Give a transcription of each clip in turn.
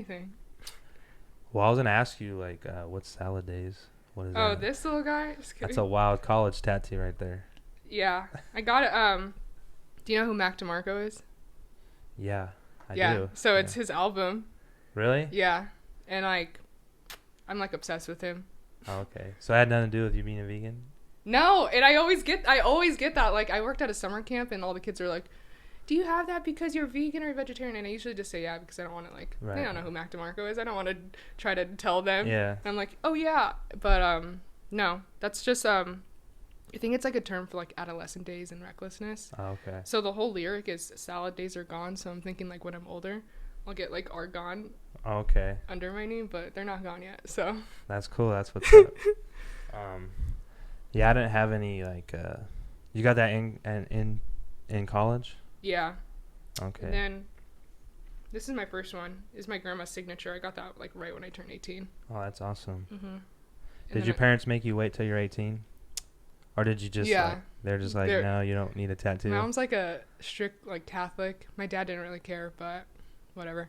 Anything. Well, I was gonna ask you like, what's salad days? What is Oh, that? this little guy? Just That's kidding. a wild college tattoo right there. Yeah. I got it. Do you know who Mac DeMarco is? Yeah, I Yeah. do. So Yeah. it's his album. Really? Yeah. And like, I'm like obsessed with him. Oh, okay. So it had nothing to do with you being a vegan. No, and I always get that. Like, I worked at a summer camp, and all the kids are like, "Do you have that because you're vegan or vegetarian?" And I usually just say yeah because I don't want to like they Right. don't know who Mac DeMarco is. I don't want to try to tell them. Yeah. And I'm like, oh yeah, but no, that's just I think it's like a term for like adolescent days and recklessness. Oh, okay. So the whole lyric is salad days are gone. So I'm thinking like when I'm older, I'll get like are gone Oh, okay. under my name, but they're not gone yet. So That's cool. That's what's up. Um, yeah, I didn't have any like. You got that in college? yeah. Okay. And then this is my first one. Is my grandma's signature. I got that like right when I turned 18. Oh, that's awesome. Mm-hmm. Did your parents make you wait till you're 18, or did you just? Yeah. Like, they're just like, no, you don't need a tattoo. My mom's like a strict like Catholic. My dad didn't really care, but whatever.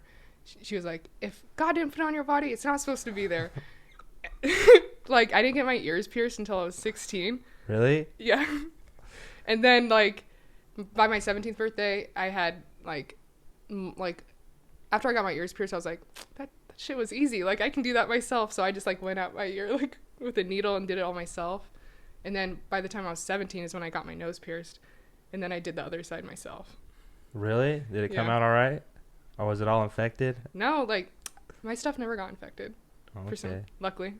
She was like, if God didn't put it on your body, it's not supposed to be there. Like, I didn't get my ears pierced until I was 16. Really? Yeah. And then like by my 17th birthday, I had like after I got my ears pierced, I was like, that shit was easy. Like, I can do that myself. So I just like went out my ear like with a needle and did it all myself. And then by the time I was 17 is when I got my nose pierced. And then I did the other side myself. Really? Did it come Yeah. out all right? Or was it all infected? No, like my stuff never got infected. Oh, For some, luckily.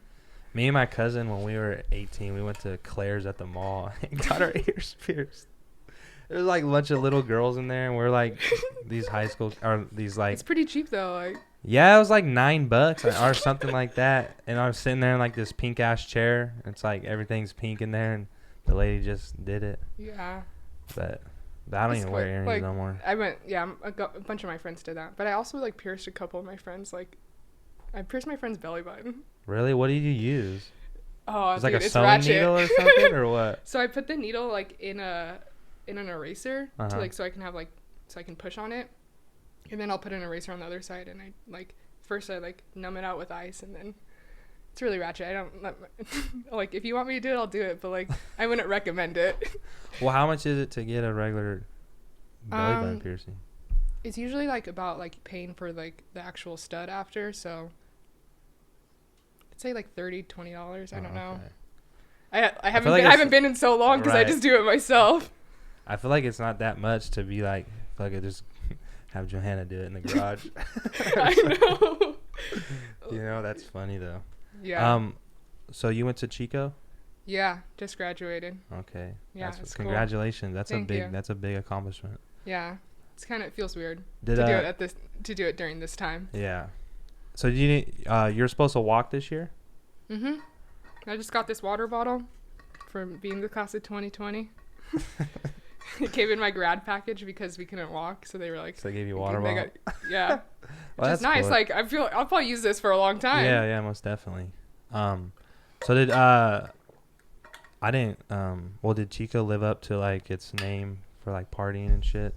Me and my cousin, when we were 18, we went to Claire's at the mall and got our ears pierced. There was like a bunch of little girls in there, and we're like these high school or these like It's pretty cheap though. Like, yeah, it was like $9 or something like that. And I was sitting there in like this pink ass chair. It's like everything's pink in there, and the lady just did it. yeah. But I don't It's even wear quite- earrings like, no more. I went, yeah, a bunch of my friends did that. But I also like pierced a couple of my friends. Like, I pierced my friend's belly button. Really? What did you use? Oh, It's dude, like a it's sewing ratchet. needle or something, or what? So I put the needle like in an eraser to Uh-huh. like so I can have like so I can push on it, and then I'll put an eraser on the other side, and I like first I like numb it out with ice, and then it's really ratchet. I don't like if you want me to do it, I'll do it, but like I wouldn't recommend it. Well, how much is it to get a regular belly button piercing? It's usually like about like paying for like the actual stud after, so I'd say like $30-$20. I don't know. Okay. I haven't feel like been, I haven't been in so long because I Right. just do it myself. I feel like it's not that much to be like, fuck it, just have Johanna do it in the garage. I know. You know, that's funny though. Yeah. So you went to Chico? Yeah, just graduated. Okay. Yeah, it's cool. Congratulations. That's Thank you. That's a big accomplishment. Yeah, it feels weird Did to do it during this time. Yeah. So you're supposed to walk this year? Mhm. I just got this water bottle from being the class of 2020. It came in my grad package because we couldn't walk, so they were like, So they gave you a water they bottle. yeah, Well, which is that's nice. cool. Like I'll probably use this for a long time. Yeah, most definitely. So did I didn't well, did Chico live up to like its name for like partying and shit?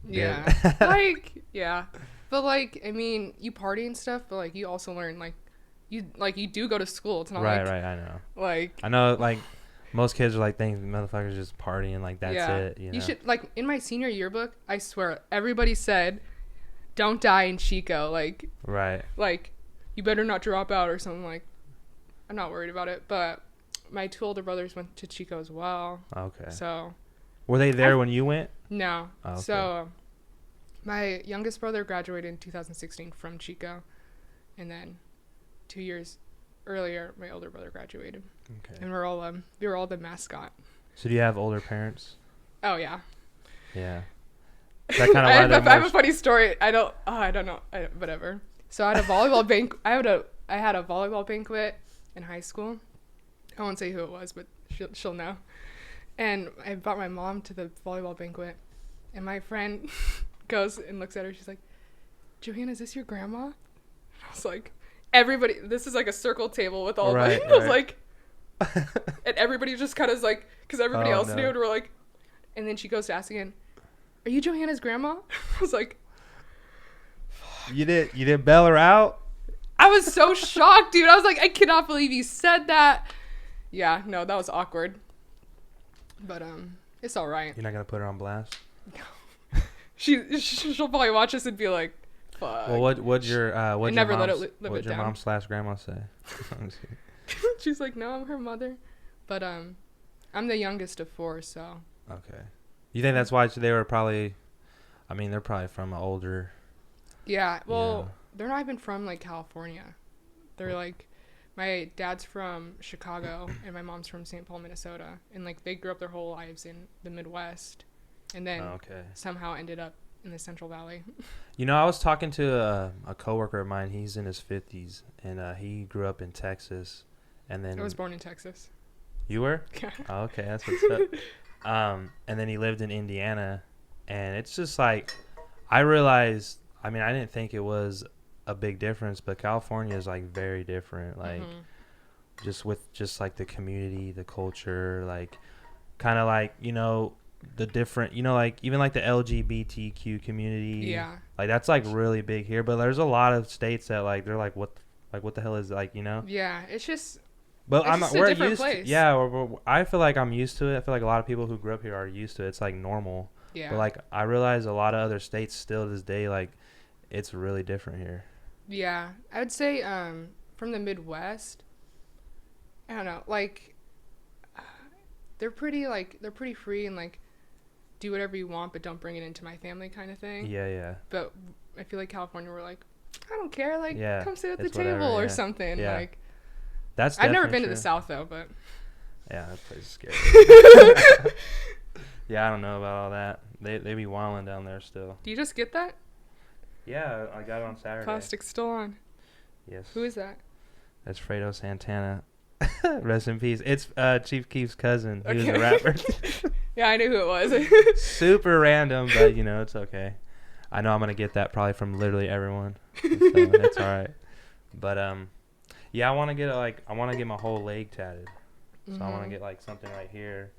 Yeah. Like, yeah. But like, I mean, you party and stuff, but like you also learn like you do go to school. It's not Right, like I know. like I know, like, most kids are like thinking motherfuckers just partying, like, that's yeah. it, you know? You should, like, in my senior yearbook, I swear, everybody said, don't die in Chico. Right. Like, you better not drop out or something. Like, I'm not worried about it. But my two older brothers went to Chico as well. Okay. So. Were they there when you went? No. Oh, okay. So, my youngest brother graduated in 2016 from Chico. And then 2 years earlier, my older brother graduated. Okay. And we were all the mascot. So do you have older parents? Oh yeah. Yeah. Is that kind of why I have a funny story. I don't know. Whatever. So I had a volleyball I had a volleyball banquet in high school. I won't say who it was, but she'll know. And I brought my mom to the volleyball banquet, and my friend goes and looks at her. She's like, "Johanna, is this your grandma?" And I was like, "Everybody, this is like a circle table with all Right, my." I was right. like, and everybody just kind of was like, because everybody Oh, else no. knew, and we're like, and then she goes to ask again, "Are you Johanna's grandma?" I was like, You didn't bail her out? I was so shocked, dude. I was like, I cannot believe you said that. Yeah, no, that was awkward. But it's all right. You're not gonna put her on blast? She'll probably watch this and be like, fuck. Well, what'd your mom / grandma say? She's like, no, I'm her mother. But I'm the youngest of 4, so. Okay. You think that's why they were probably, I mean, they're probably from an older. Yeah, well, they're not even from, like, California. They're, like, my dad's from Chicago, and my mom's from St. Paul, Minnesota. And, like, they grew up their whole lives in the Midwest. And then somehow ended up in the Central Valley. You know, I was talking to a coworker of mine. He's in his 50s, and he grew up in Texas. And then I was born in Texas. You were? Yeah. Oh, okay, that's what's up. And then he lived in Indiana, and it's just like, I realized, I mean, I didn't think it was a big difference, but California is like very different, like just with just like the community, the culture, like kind of like, you know, the different, you know, like even like the LGBTQ community, like that's like really big here. But there's a lot of states that like they're like, what the hell is, like, you know? Yeah, it's just. But we're used place. I feel like I'm used to it. I feel like a lot of people who grew up here are used to it. It's like normal. Yeah. But like I realize a lot of other states still to this day, like it's really different here. Yeah, I would say from the Midwest, I don't know, like they're pretty free and like do whatever you want, but don't bring it into my family kind of thing. Yeah. But I feel like California, we're like, I don't care, like come sit at the whatever, table or something. Yeah. Like that's I've never been true. to the South though, but yeah, that place is scary. Yeah, I don't know about all that. They be wilding down there still. Do you just get that? Yeah, I got it on Saturday. Plastic's still on. Yes. Who is that? That's Fredo Santana. Rest in peace. It's Chief Keef's cousin. He was a rapper. Yeah, I knew who it was. Super random, but you know, it's okay. I know I'm gonna get that probably from literally everyone. So it's all right. But yeah, I want to get my whole leg tatted. So I want to get like something right here,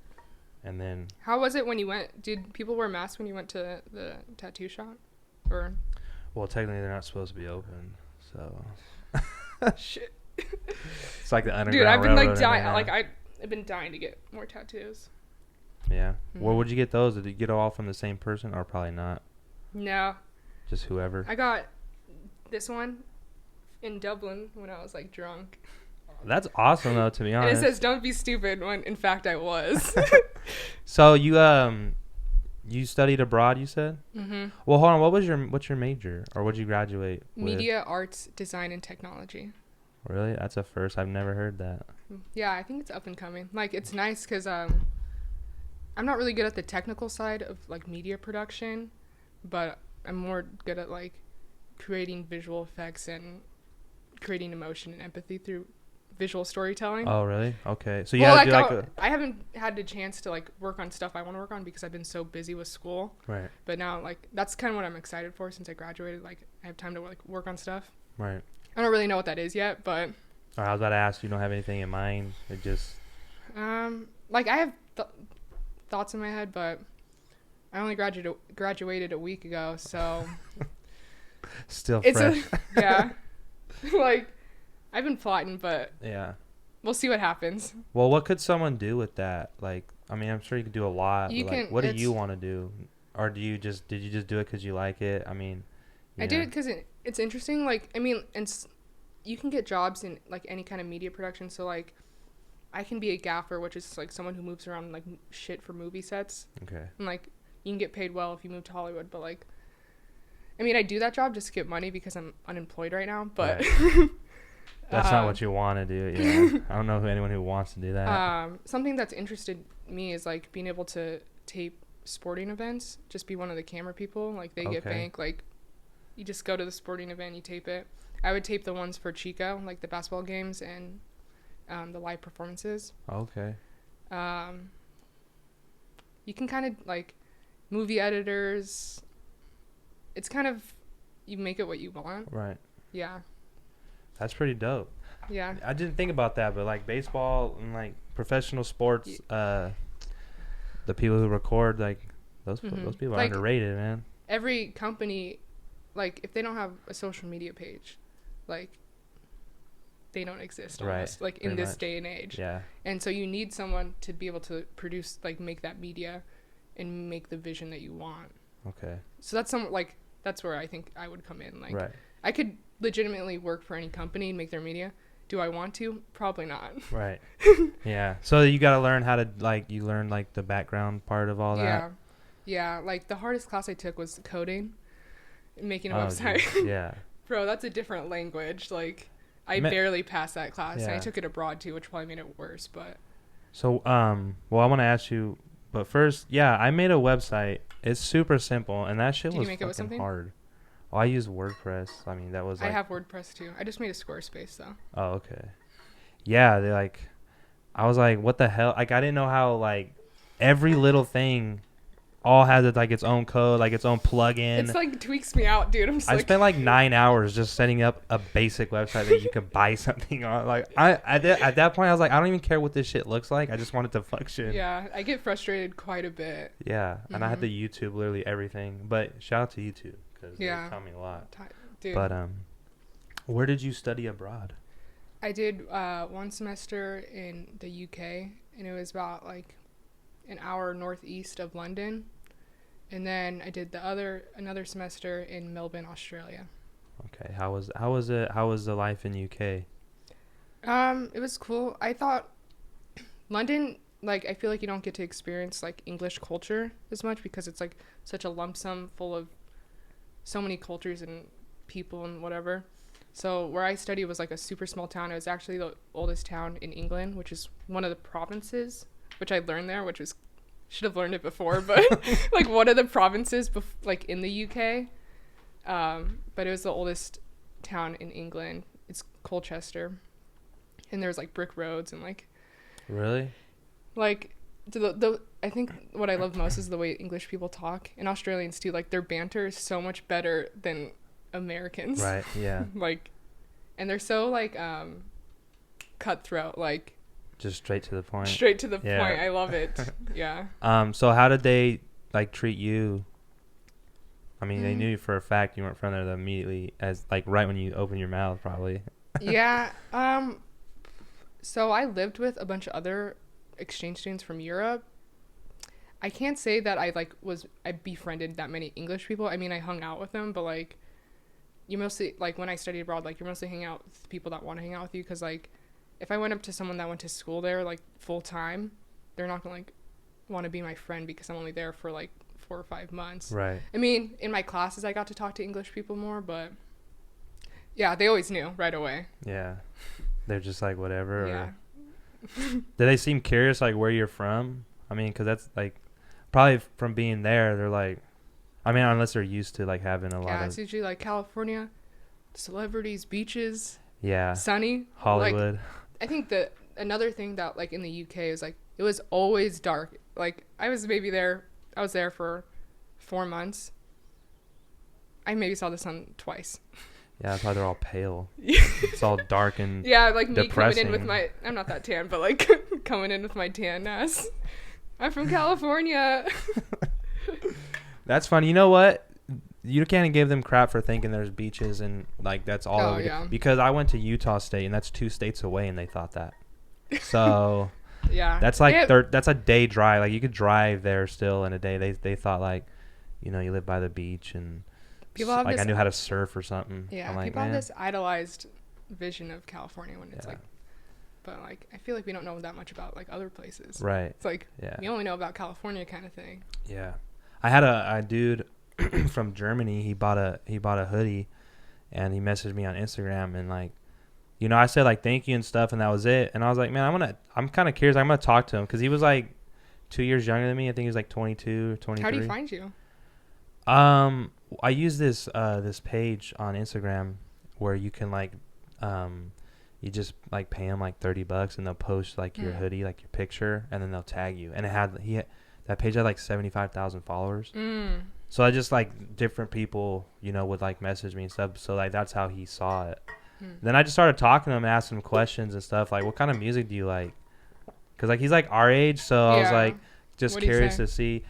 and then. How was it when you went? Did people wear masks when you went to the tattoo shop, or? Well, technically they're not supposed to be open, so. Shit. It's like the underground. Dude, I've been like dying. Like I've been dying to get more tattoos. Yeah. Where would you get those? Did you get all from the same person, or probably not? No. Just whoever. I got this one in Dublin when I was like drunk. That's awesome though, to be honest. And it says "Don't be stupid" when in fact I was. So you studied abroad, you said? Mm-hmm. Well, hold on. What's your major, or what'd you graduate with? Media, arts, design, and technology. Really? That's a first. I've never heard that. Yeah, I think it's up and coming. Like it's nice because I'm not really good at the technical side of like media production, but I'm more good at like creating visual effects and creating emotion and empathy through visual storytelling. Oh, really? Okay. So you had to do I haven't had the chance to like work on stuff I want to work on because I've been so busy with school. Right. But now like that's kind of what I'm excited for since I graduated. Like I have time to like work on stuff. Right. I don't really know what that is yet, but. I was about to ask. You don't have anything in mind? It just. Like I have thoughts in my head, but I only graduated a week ago, so. Still fresh. Yeah. Like. I've been plotting, but yeah, we'll see what happens. Well, what could someone do with that? Like, I mean, I'm sure you could do a lot. What do you want to do, or did you just do it because you like it? I mean, I did it because it's interesting. Like, I mean, and you can get jobs in like any kind of media production. So like, I can be a gaffer, which is like someone who moves around like shit for movie sets. Okay. And like, you can get paid well if you move to Hollywood, but like, I mean, I do that job just to get money because I'm unemployed right now, but. Right. That's not what you want to do. Yeah. I don't know anyone who wants to do that. Something that's interested me is like being able to tape sporting events. Just be one of the camera people. Like they get bank. Like you just go to the sporting event, you tape it. I would tape the ones for Chico, like the basketball games and the live performances. Okay. You can kind of like movie editors. It's kind of you make it what you want. Right. Yeah. That's pretty dope. Yeah. I didn't think about that, but like baseball and like professional sports, the people who record, like those people are like, underrated, man. Every company like if they don't have a social media page, like they don't exist Right, almost, like in pretty this much. day and age. Yeah. And so you need someone to be able to produce, like make that media and make the vision that you want. Okay. So that's where I think I would come in. Like Right. I could legitimately work for any company and make their media. Do I want to? Probably not. Right. Yeah. So you got to learn how to you learn like the background part of all that. Yeah. Yeah, like the hardest class I took was coding, making a Oh, website. geez. Yeah. Bro, that's a different language. Like I Ma- barely passed that class. And Yeah. I took it abroad too, which probably made it worse, but So well, I want to ask you, but first, yeah, I made a website. It's super simple, and that shit Did you was make it with fucking something? hard. Well, I use WordPress. I mean, that was I like, have WordPress too. I just made a Squarespace though. oh, okay. Yeah, they like, I was like, what the hell? Like, I didn't know how like every little thing all has like its own code, like its own plugin. It's like tweaks me out, dude. I'm just I like spent like 9 hours just setting up a basic website that you could buy something on. Like at that point, I was like, I don't even care what this shit looks like. I just want it to function. yeah, I get frustrated quite a bit. Yeah, and I had to YouTube literally everything. But shout out to YouTube because Yeah. they taught me a lot. Dude, But where did you study abroad? I did 1 semester in the UK, and it was about like an hour northeast of London. And then I did another semester in Melbourne, Australia. Okay, how was it? How was the life in UK? It was cool. I thought London, like I feel like you don't get to experience like English culture as much because it's like such a lump sum full of so many cultures and people and whatever. So where I studied was like a super small town. It was actually the oldest town in England, which is one of the provinces, which I learned there, which was should have learned it before, but like one of the provinces like in the UK. But it was the oldest town in England. It's Colchester, and there's like brick roads and like Really? I think what I love most is the way English people talk, and Australians too. Like their banter is so much better than Americans. Right. Yeah. Like, and they're so like cutthroat, like Just straight to the point. straight to the Yeah. point. I love it. Yeah. So how did they like treat you? I mean, they Mm. knew you for a fact you weren't from there immediately, as like right when you open your mouth, probably. Yeah. So I lived with a bunch of other exchange students from Europe. I can't say that I befriended that many English people. I mean, I hung out with them, but like you mostly, like when I studied abroad, like you're mostly hanging out with people that want to hang out with you, because like if I went up to someone that went to school there like full time, they're not gonna like want to be my friend because I'm only there for like 4 or 5 months. Right. I mean, in my classes I got to talk to English people more, but yeah, they always knew right away. Yeah. They're just like whatever. Yeah. Or do they seem curious like where you're from? I mean, because that's like probably from being there, they're like, I mean, unless they're used to like having a lot Yeah, of it's usually like California, celebrities, beaches, yeah, sunny. Hollywood. Like, I think that another thing that like in the UK is like it was always dark. Like I was there for 4 months. I maybe saw the sun twice. Yeah, that's why they're all pale. It's all dark and Yeah, like me depressing. coming in with I'm not that tan, but like coming in with my tan ass. I'm from California. That's funny. You know what? You can't give them crap for thinking there's beaches and like that's all. Oh, over yeah. Because I went to Utah State and that's 2 states away, and they thought that. So Yeah. that's like that's a day drive. Like you could drive there still in a day. They thought like, you know, you live by the beach and People have like this, I knew how to surf or something. yeah, I'm like, people man. have this idolized vision of California when it's Yeah. like, but like I feel like we don't know that much about like other places. Right. It's like Yeah. we only know about California kind of thing. Yeah. I had a dude from Germany. He bought a hoodie, and he messaged me on Instagram, and like, you know, I said like thank you and stuff, and that was it. And I was like, man, I'm kind of curious. I'm gonna talk to him because he was like 2 years younger than me. I think he was like 22 or 23. How do you find you? I use this page on Instagram where you can like you just like pay them like $30 and they'll post like your hoodie, like your picture, and then they'll tag you. And that page had like 75,000 followers. So I just like different people, you know, would like message me and stuff. So like that's how he saw it. Then I just started talking to him, asking him questions and stuff like, what kind of music do you like? Because like he's like our age, so I was like just What do you curious say? to see.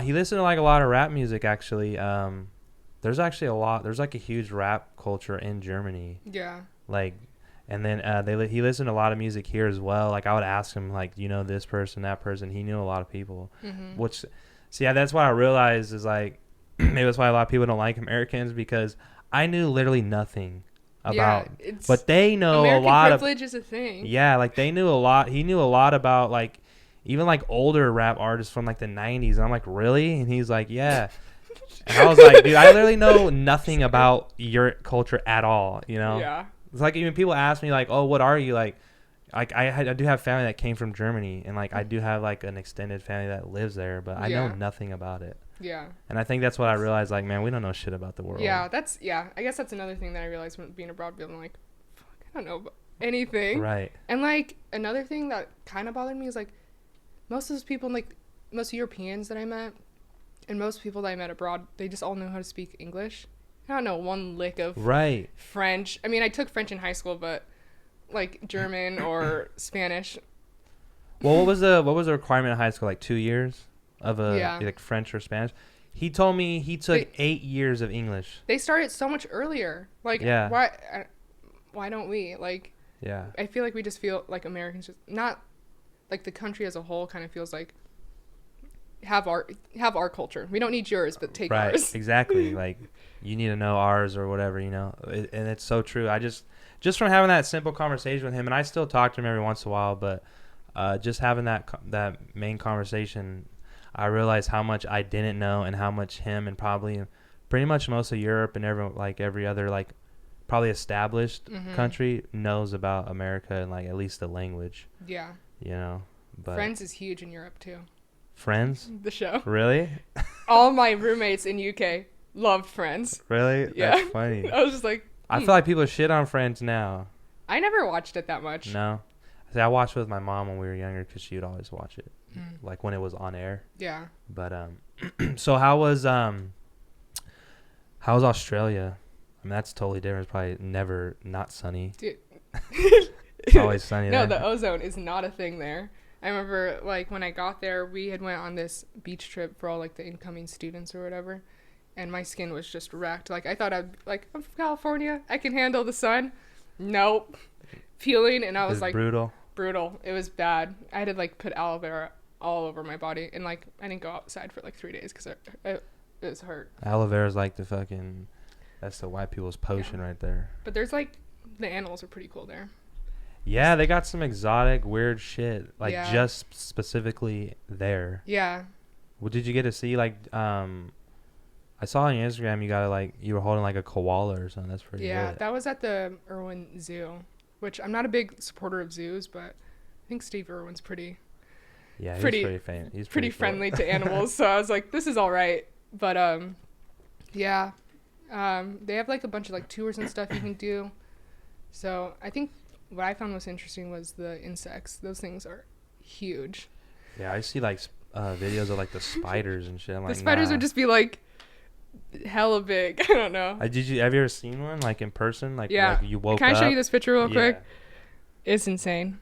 He listened to like a lot of rap music actually. The there's actually a lot. There's like a huge rap culture in Germany. Yeah. Like, and then he listened to a lot of music here as well. Like I would ask him like, you know, this person, that person. He knew a lot of people. Mm-hmm. Which, see, yeah, that's what I realized is like, maybe that's why a lot of people don't like Americans, because I knew literally nothing about, but they know American a lot privilege is a thing. Yeah, like they knew a lot. He knew a lot about like even like older rap artists from like the 90s. And I'm like, really? And he's like, yeah. And I was like, dude, I literally know nothing about your culture at all, you know? Yeah. It's like even people ask me like, oh, what are you? Like I do have family that came from Germany, and like I do have like an extended family that lives there, but I know nothing about it. Yeah. And I think that's what I realized, like, man, we don't know shit about the world. Yeah, I guess that's another thing that I realized when being abroad, being like, fuck, I don't know about anything. Right. And like another thing that kind of bothered me is like most of those people, like most Europeans that I met, and most people that I met abroad, they just all know how to speak English. I don't know one lick of French. I mean, I took French in high school, but like German or Spanish. Well, what was the requirement in high school? Like 2 years of like French or Spanish? He told me he took 8 years of English. They started so much earlier. Like, why don't we? Like, yeah. I feel like we just feel like Americans just not like the country as a whole kind of feels like have our culture. We don't need yours, but take ours. Exactly. Like you need to know ours or whatever, you know. And it's so true. I just from having that simple conversation with him, and I still talk to him every once in a while, but just having that main conversation, I realized how much I didn't know and how much him and probably pretty much most of Europe and every other like probably established country knows about America and like at least the language. Yeah. You know. But Friends is huge in Europe too. Friends? The show. Really? All my roommates in UK loved Friends. Really? Yeah. That's funny. I was just like, I feel like people shit on Friends now. I never watched it that much. No. See, I watched it with my mom when we were younger because she would always watch it, like when it was on air. Yeah. But so how was Australia? I mean, that's totally different. It's probably never not sunny. Dude. It's always sunny there. No, the ozone is not a thing there. I remember, like, when I got there, we had went on this beach trip for all, like, the incoming students or whatever, and my skin was just wrecked. Like, I thought I'm from California. I can handle the sun. Nope. Peeling, and I was like... brutal. Brutal. It was bad. I had to, like, put aloe vera all over my body, and, like, I didn't go outside for, like, 3 days because it was hurt. Aloe vera's like the fucking... That's the white people's potion right there. But there's, like... The animals are pretty cool there. Yeah, they got some exotic, weird shit. Like, just specifically there. Yeah. Well, did you get to see, like, I saw on your Instagram you were holding, like, a koala or something. That's pretty good. Yeah, that was at the Irwin Zoo, which I'm not a big supporter of zoos, but I think Steve Irwin's pretty... Yeah, he's pretty famous. He's pretty friendly to animals, so I was like, this is all right. But, yeah. They have, like, a bunch of, like, tours and stuff you can do. So, I think... What I found most interesting was the insects. Those things are huge. Yeah, I see like videos of like the spiders and shit. I'm the spiders would just be like hella big. I don't know. Have you ever seen one like in person? Like, yeah. Like you woke up? Can I show you this picture real quick? It's insane.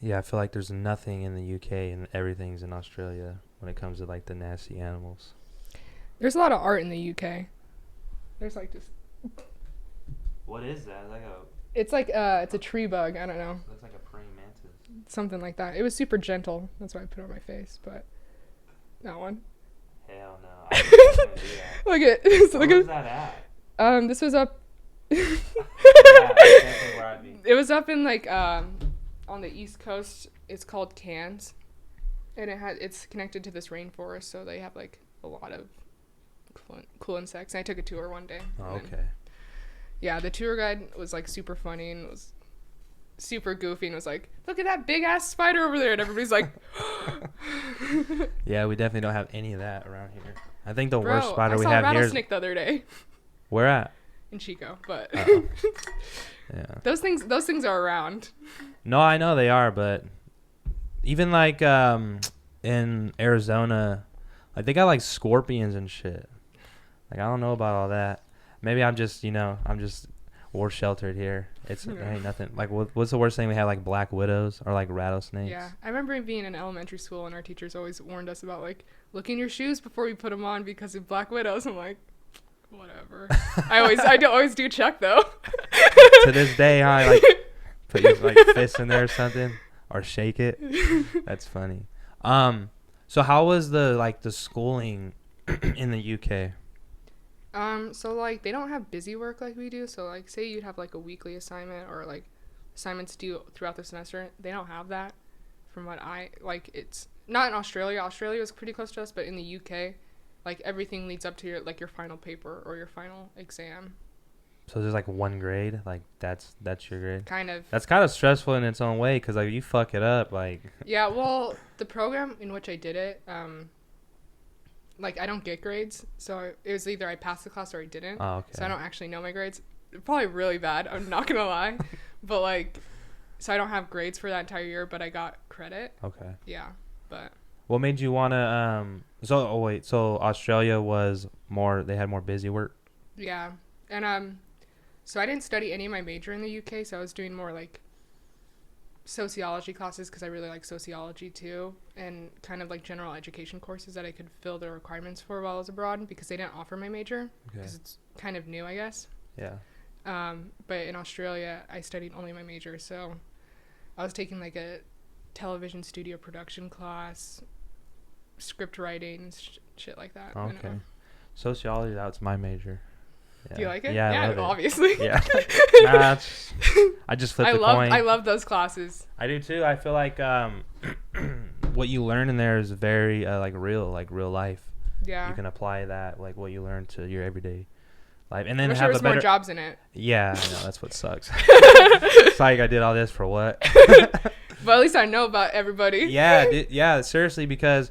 Yeah, I feel like there's nothing in the UK and everything's in Australia when it comes to like the nasty animals. There's a lot of art in the UK. There's like this. What is that? It's a tree bug. I don't know. Looks like a praying mantis. Something like that. It was super gentle. That's why I put it on my face. But that one. Hell no. I don't do that. Look at. Where was that at? This was up. Yeah, definitely where I'd be. It was up in like on the East Coast. It's called Cairns, and it's connected to this rainforest, so they have like a lot of cool insects. And I took a tour one day. Oh, okay. Yeah, the tour guide was like super funny and was super goofy and was like, look at that big ass spider over there, and everybody's like yeah, we definitely don't have any of that around here. I think the worst spider we have here. I saw a here rattlesnake the other day. Where at? In Chico, but yeah. Those things are around. No, I know they are, but even like in Arizona, like they got like scorpions and shit. Like, I don't know about all that. Maybe I'm just war sheltered here. There ain't nothing. Like, what's the worst thing we have? Like black widows or like rattlesnakes? Yeah, I remember being in elementary school and our teachers always warned us about like look in your shoes before you put them on because of Black Widows. I'm like, whatever. I always do check though. To this day, I like put your like fist in there or something, or shake it. That's funny. So how was the schooling in the UK? So like they don't have busy work like we do. So like say you'd have like a weekly assignment or like assignments due throughout the semester. They don't have that. From what it's not in Australia. Australia is pretty close to us, but in the UK, like everything leads up to your final paper or your final exam. So there's like one grade, like that's your grade. Kind of. That's kind of stressful in its own way because like you fuck it up, like. Yeah, well, the program in which I did it, like I don't get grades, so it was either I passed the class or I didn't. Oh, okay. So I don't actually know my grades. Probably really bad. I'm not gonna lie, but like, so I don't have grades for that entire year, but I got credit. Okay. Yeah, but. What made you wanna So Australia was more. They had more busy work. Yeah, and so I didn't study any of my major in the UK, so I was doing more like sociology classes because I really like sociology too, and kind of like general education courses that I could fill the requirements for while I was abroad because they didn't offer my major because it's kind of new, I guess. Yeah. But in Australia, I studied only my major, so I was taking like a television studio production class, script writing, shit like that. Okay. Sociology, that's my major. Yeah. Do you like it? Yeah, I love obviously. It. Yeah. I just flipped the coin. I love those classes. I do too. I feel like what you learn in there is very real life. Yeah. You can apply that what you learn to your everyday life, and then wish have there was a better more jobs in it. Yeah, I know that's what sucks. It's like I did all this for what? But at least I know about everybody. Yeah, seriously, because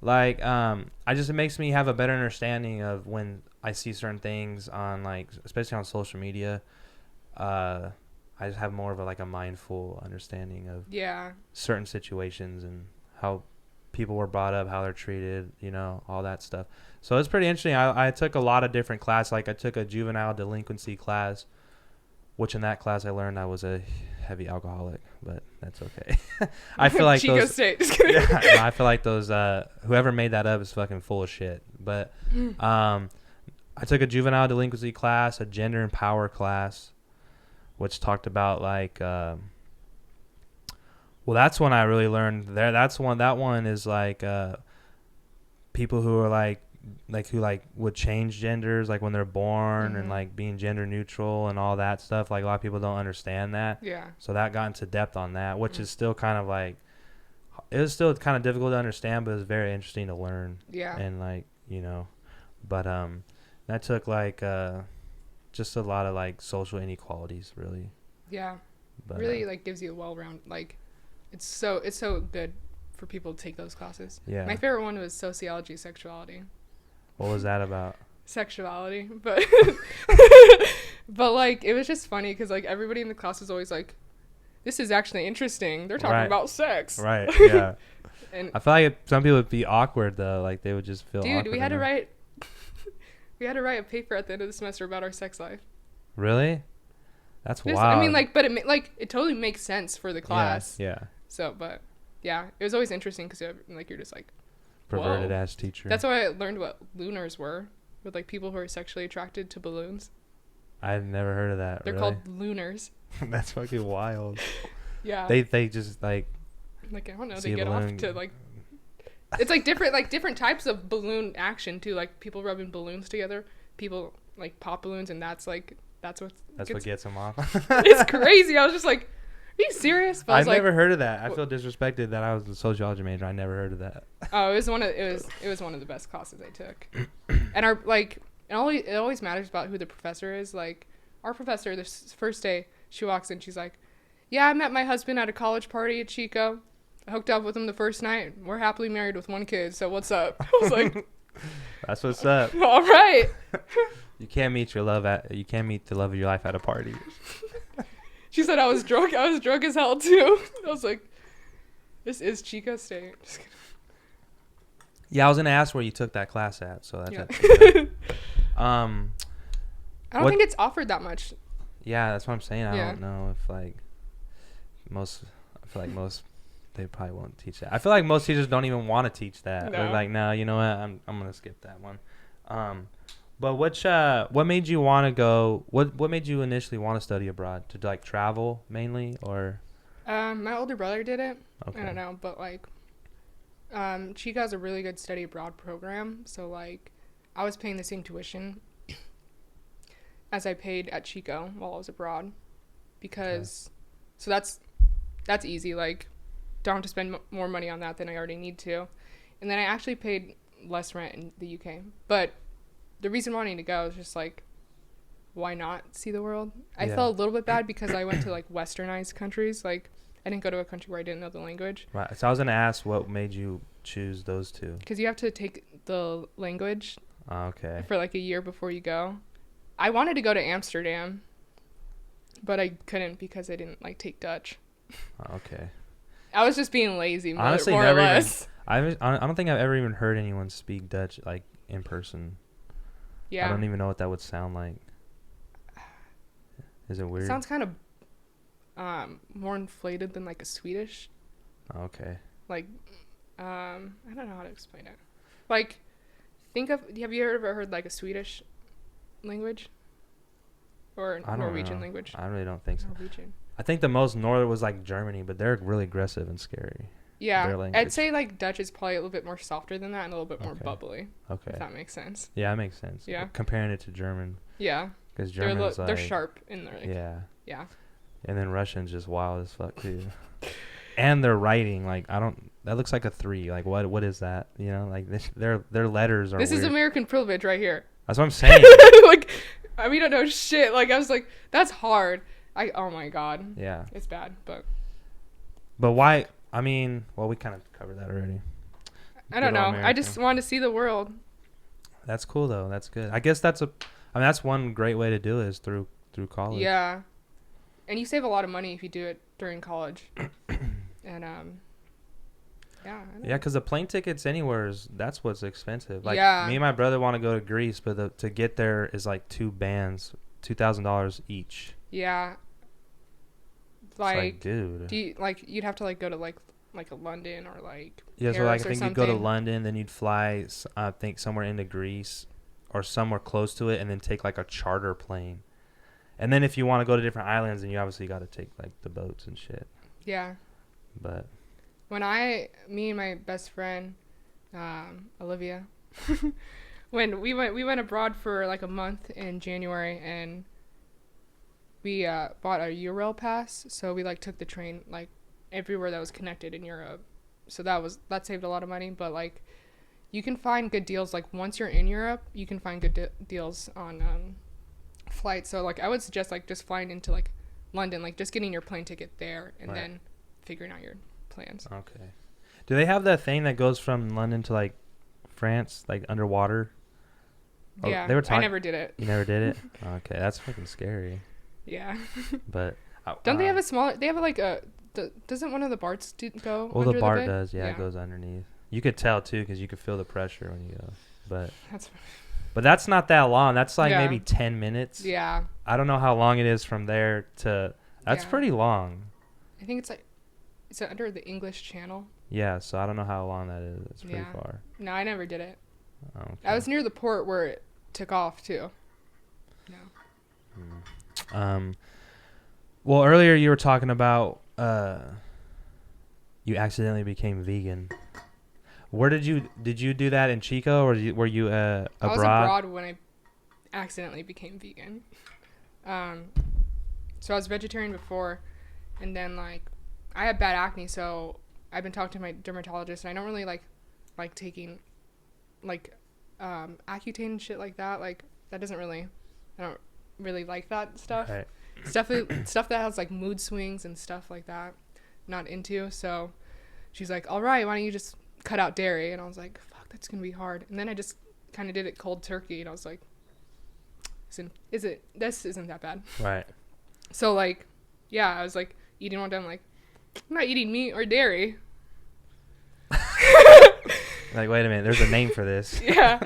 it makes me have a better understanding of when I see certain things on especially on social media. I just have more of a mindful understanding of certain situations and how people were brought up, how they're treated, all that stuff. So it's pretty interesting. I took a lot of different classes. I took a juvenile delinquency class, which in that class I learned I was a heavy alcoholic, but that's okay. I feel like Chico those. State. Just kidding. Yeah, I feel like those. Whoever made that up is fucking full of shit. But I took a juvenile delinquency class, a gender and power class, which talked about that's when I really learned there. That one is people who are who would change genders when they're born and being gender neutral and all that stuff. A lot of people don't understand that. Yeah. So that got into depth on that, which is still kind of it was still kind of difficult to understand, but it was very interesting to learn. Yeah. And but that took just a lot of social inequalities, really. Yeah. But, really gives you a well-rounded it's so good for people to take those classes. Yeah. My favorite one was sociology, sexuality. What was that about? Sexuality, but but it was just funny because everybody in the class was always this is actually interesting. They're talking about sex. Right. Yeah. And I feel like some people would be awkward though. They would just feel awkward. Dude, we had to write a paper at the end of the semester about our sex life. Really? That's wild. I mean, but it totally makes sense for the class. Yeah. So, but yeah, it was always interesting because you're just perverted ass teacher. That's why I learned what lunars were, with people who are sexually attracted to balloons. I've never heard of that. They're called lunars. That's fucking wild. Yeah. They just I don't know. They get off to it's different types of balloon action too. People rubbing balloons together. People pop balloons, and that's what gets them off. It's crazy. I was just are you serious? But I've never heard of that. I feel disrespected that I was a sociology major. I never heard of that. Oh, it was one of the best classes I took. And it always matters about who the professor is. Our professor, this first day, she walks in, she's like, "Yeah, I met my husband at a college party at Chico. I hooked up with him the first night. We're happily married with one kid. So what's up?" I was like, "That's what's up." All right. You can't meet the love of your life at a party. She said I was drunk. I was drunk as hell too. I was like, "This is Chico State." Just kidding. Yeah, I was gonna ask where you took that class at. So that's it. I don't think it's offered that much. Yeah, that's what I'm saying. I don't know if most they probably won't teach that. I feel like most teachers don't even want to teach that. No. They're like, no, you know what? I'm gonna skip that one. But what made you want to go? What made you initially want to study abroad? To like travel mainly, or? My older brother did it. Okay. I don't know, but like, Chico has a really good study abroad program. So like, I was paying the same tuition as I paid at Chico while I was abroad, because, so that's easy. Like, don't have to spend more money on that than I already need to, and then I actually paid less rent in the UK. But the reason wanting to go is just like, why not see the world? I felt a little bit bad because I went to like westernized countries. Like, I didn't go to a country where I didn't know the language. Right. So I was gonna ask, what made you choose those two? Because you have to take the language Okay. for like a year before you go. I wanted to go to Amsterdam, but I couldn't because I didn't like take Dutch. Okay. I was just being lazy, Honestly, more or less. I don't think I've ever even heard anyone speak Dutch like in person. Yeah. I don't even know what that would sound like. Is it weird? It sounds kind of more inflated than like a Swedish. Okay. Like, I don't know how to explain it. Like, have you ever heard like a Swedish language? Or Norwegian language? I really don't think so. Norwegian. I think the most northern was like Germany, but they're really aggressive and scary. Yeah, I'd say like Dutch is probably a little bit more softer than that and a little bit more bubbly. Okay. If that makes sense. Yeah, that makes sense. Yeah. Comparing it to German. Yeah. Because German's they're sharp in their like. Yeah. Yeah. And then Russian's just wild as fuck too. And their writing, like that looks like a 3. Like what is that? You know, like their letters are. This weird. is American privilege right here. That's what I'm saying. Like, we don't know shit. Like, I was like, that's hard. Oh my god. Yeah. It's bad, but why? I mean, well, we kind of covered that already. I don't know. I just wanted to see the world. That's cool though. That's good. I guess that's one great way to do it is through college. Yeah. And you save a lot of money if you do it during college. And yeah. Yeah, because the plane tickets anywhere that's what's expensive. Like me and my brother want to go to Greece, but to get there is like 2 bands, $2,000 each. Yeah. Like, dude. Do you you'd have to like go to like a London or like yeah, Paris so like I think something. you'd go to London, then you'd fly I think somewhere into Greece or somewhere close to it, and then take like a charter plane. And then if you want to go to different islands, then you obviously got to take like the boats and shit. Yeah. But when me and my best friend, Olivia, when we went abroad for like a month in January, and we bought a Eurail pass, so we like took the train like everywhere that was connected in Europe. So that saved a lot of money, but like you can find good deals like once you're in Europe, you can find good deals on flights. So like I would suggest like just flying into like London, like just getting your plane ticket there and then figuring out your plans. Okay. Do they have that thing that goes from London to like France, like underwater? Yeah. I never did it. You never did it? Okay, that's fucking scary. Yeah. But don't they have a smaller? They have like a. Doesn't one of the BARTs go? Well, under the BART bed? does. Yeah, it goes underneath. You could tell too because you could feel the pressure when you go. But that's not that long. That's like maybe 10 minutes. Yeah. I don't know how long it is from there to. That's pretty long. I think it's like. Is it under the English Channel? Yeah, so I don't know how long that is. It's pretty far. No, I never did it. Okay. I was near the port where it took off too. No. Well, earlier you were talking about you accidentally became vegan. Where did you do that in Chico, or were you abroad? I was abroad when I accidentally became vegan. So I was vegetarian before, and then like I had bad acne, so I've been talking to my dermatologist, and I don't really like taking like Accutane and shit like that. Like that doesn't really, I don't really like that stuff. Right. Stuff that has like mood swings and stuff like that, not into. So she's like, all right, why don't you just cut out dairy? And I was like, fuck, that's gonna be hard. And then I just kind of did it cold turkey, and I was like, this isn't that bad. Right. So like, yeah, I was like eating one day. I'm like, I'm not eating meat or dairy. Like, wait a minute, there's a name for this. Yeah.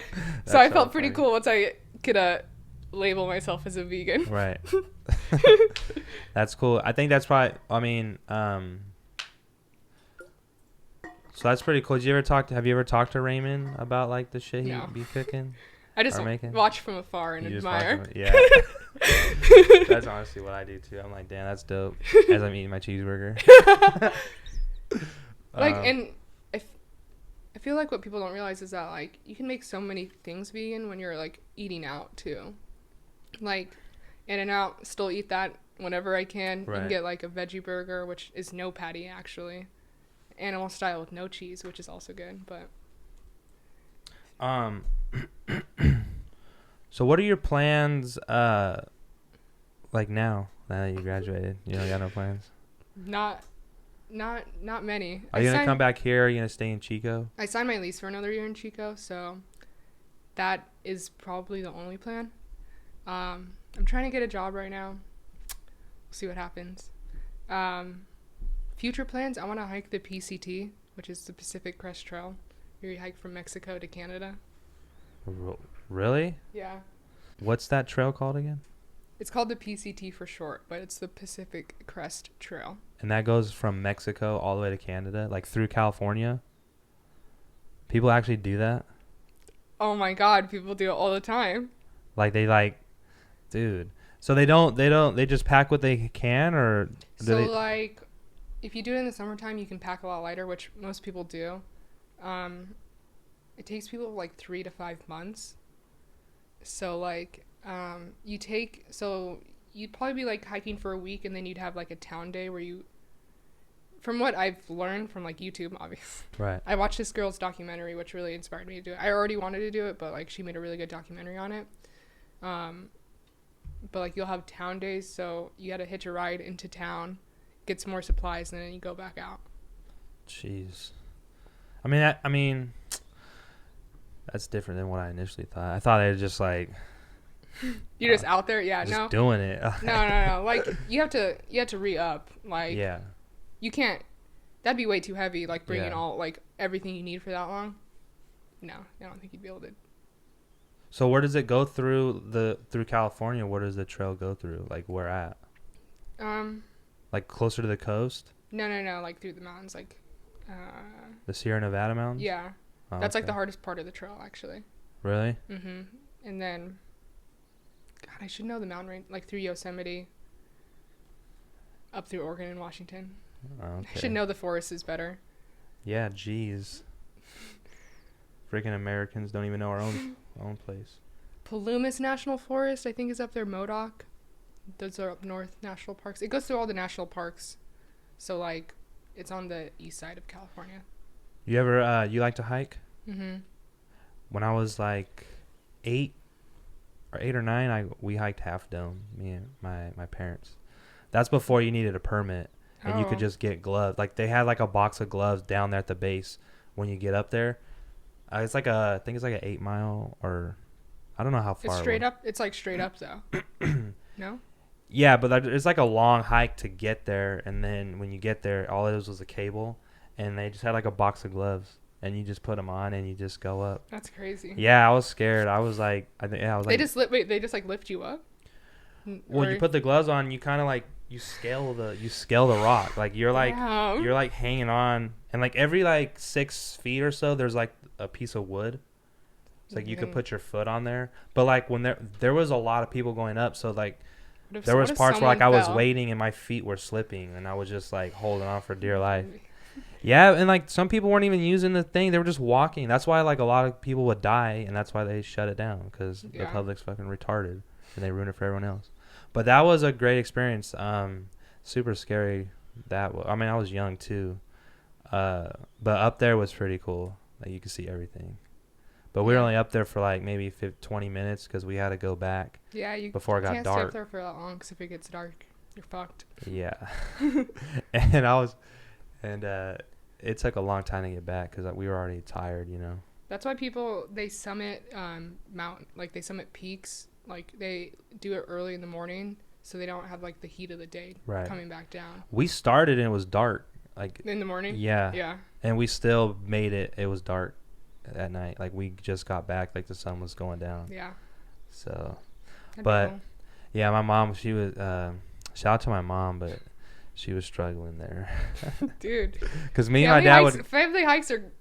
So I felt pretty cool once I could label myself as a vegan. Right. That's cool. I think that's probably, I mean, So that's pretty cool. Have you ever talked to Raymond about like the shit he No. be cooking? I just Or making? watch from afar and You just admire. watch him- yeah. That's honestly what I do too. I'm like, damn, that's dope. As I'm eating my cheeseburger. And I feel like what people don't realize is that like you can make so many things vegan when you're like eating out too. Like In-N-Out, still eat that whenever I can. You Right. can get like a veggie burger, which is no patty actually. Animal style with no cheese, which is also good, but So what are your plans like now that you graduated? You got no plans? not many. Are you going to come back here? Are you going to stay in Chico? I signed my lease for another year in Chico, so that is probably the only plan. I'm trying to get a job right now. We'll see what happens. Future plans, I want to hike the PCT, which is the Pacific Crest Trail. Where you hike from Mexico to Canada. Really? Yeah. What's that trail called again? It's called the PCT for short, but it's the Pacific Crest Trail. And that goes from Mexico all the way to Canada, like through California? People actually do that? Oh my god, people do it all the time. Like dude. So they just pack what they can, or So like if you do it in the summertime, you can pack a lot lighter, which most people do. It takes people like 3 to 5 months. So like you'd probably be like hiking for a week, and then you'd have like a town day where you, from what I've learned from like YouTube, obviously. Right. I watched this girl's documentary, which really inspired me to do it. I already wanted to do it, but like she made a really good documentary on it. But like you'll have town days, so you got to hitch a ride into town, get some more supplies, and then you go back out. Jeez. I mean, that's different than what I initially thought. I thought they were just like You're just out there, yeah. just No, doing it. no. Like you have to re-up. Like Yeah. you can't. That'd be way too heavy. Like bringing Yeah. all like everything you need for that long. No, I don't think you'd be able to. So where does it go through California? Where does the trail go through? Like where at? Like closer to the coast? No. Like through the mountains, like. The Sierra Nevada mountains? Yeah. Oh, That's like okay. the hardest part of the trail, actually. Really? Mhm. And then, God, I should know the mountain range, like through Yosemite, up through Oregon and Washington. Okay. I should know the forests better. Yeah, jeez. Freaking Americans don't even know our own place. Palumas National Forest, I think, is up there. Modoc. Those are up north national parks. It goes through all the national parks. So, like, it's on the east side of California. You ever you like to hike? Mhm. When I was like 8 or 9, we hiked Half Dome, me and my parents. That's before you needed a permit, and you could just get gloves. Like they had like a box of gloves down there at the base when you get up there. I think it's like an 8 mile, or I don't know how far. It's straight up. It's like straight up though. No? Yeah, but it's like a long hike to get there, and then when you get there, all it was a cable, and they just had like a box of gloves, and you just put them on, and you just go up. That's crazy. Yeah, I was scared. I was like, They just like lift you up? Well, you put the gloves on, you kind of like you scale the rock, like you're like Damn. you're like hanging on, and like every like 6 feet or so, there's like a piece of wood. It's like you could put your foot on there, but like when there was a lot of people going up, so like. There was parts where like I was waiting and my feet were slipping, and I was just like holding on for dear life. Yeah, and like some people weren't even using the thing; they were just walking. That's why like a lot of people would die, and that's why they shut it down, because the public's fucking retarded and they ruin it for everyone else. But that was a great experience. Super scary. I was young too, but up there was pretty cool. Like you could see everything. But we were only up there for like maybe 20 minutes because we had to go back. Yeah, before it got can't dark. stay up there for that long, because if it gets dark, you're fucked. Yeah. and it took a long time to get back because we were already tired, you know. That's why people, they summit they summit peaks, like they do it early in the morning so they don't have like the heat of the day coming back down. We started and it was dark, like in the morning. Yeah. And we still made it. It was dark at night. Like we just got back, like the sun was going down. Yeah. So, That'd but be cool. yeah, my mom, she was shout out to my mom, but she was struggling there. Dude. Because me and my dad would. Family hikes are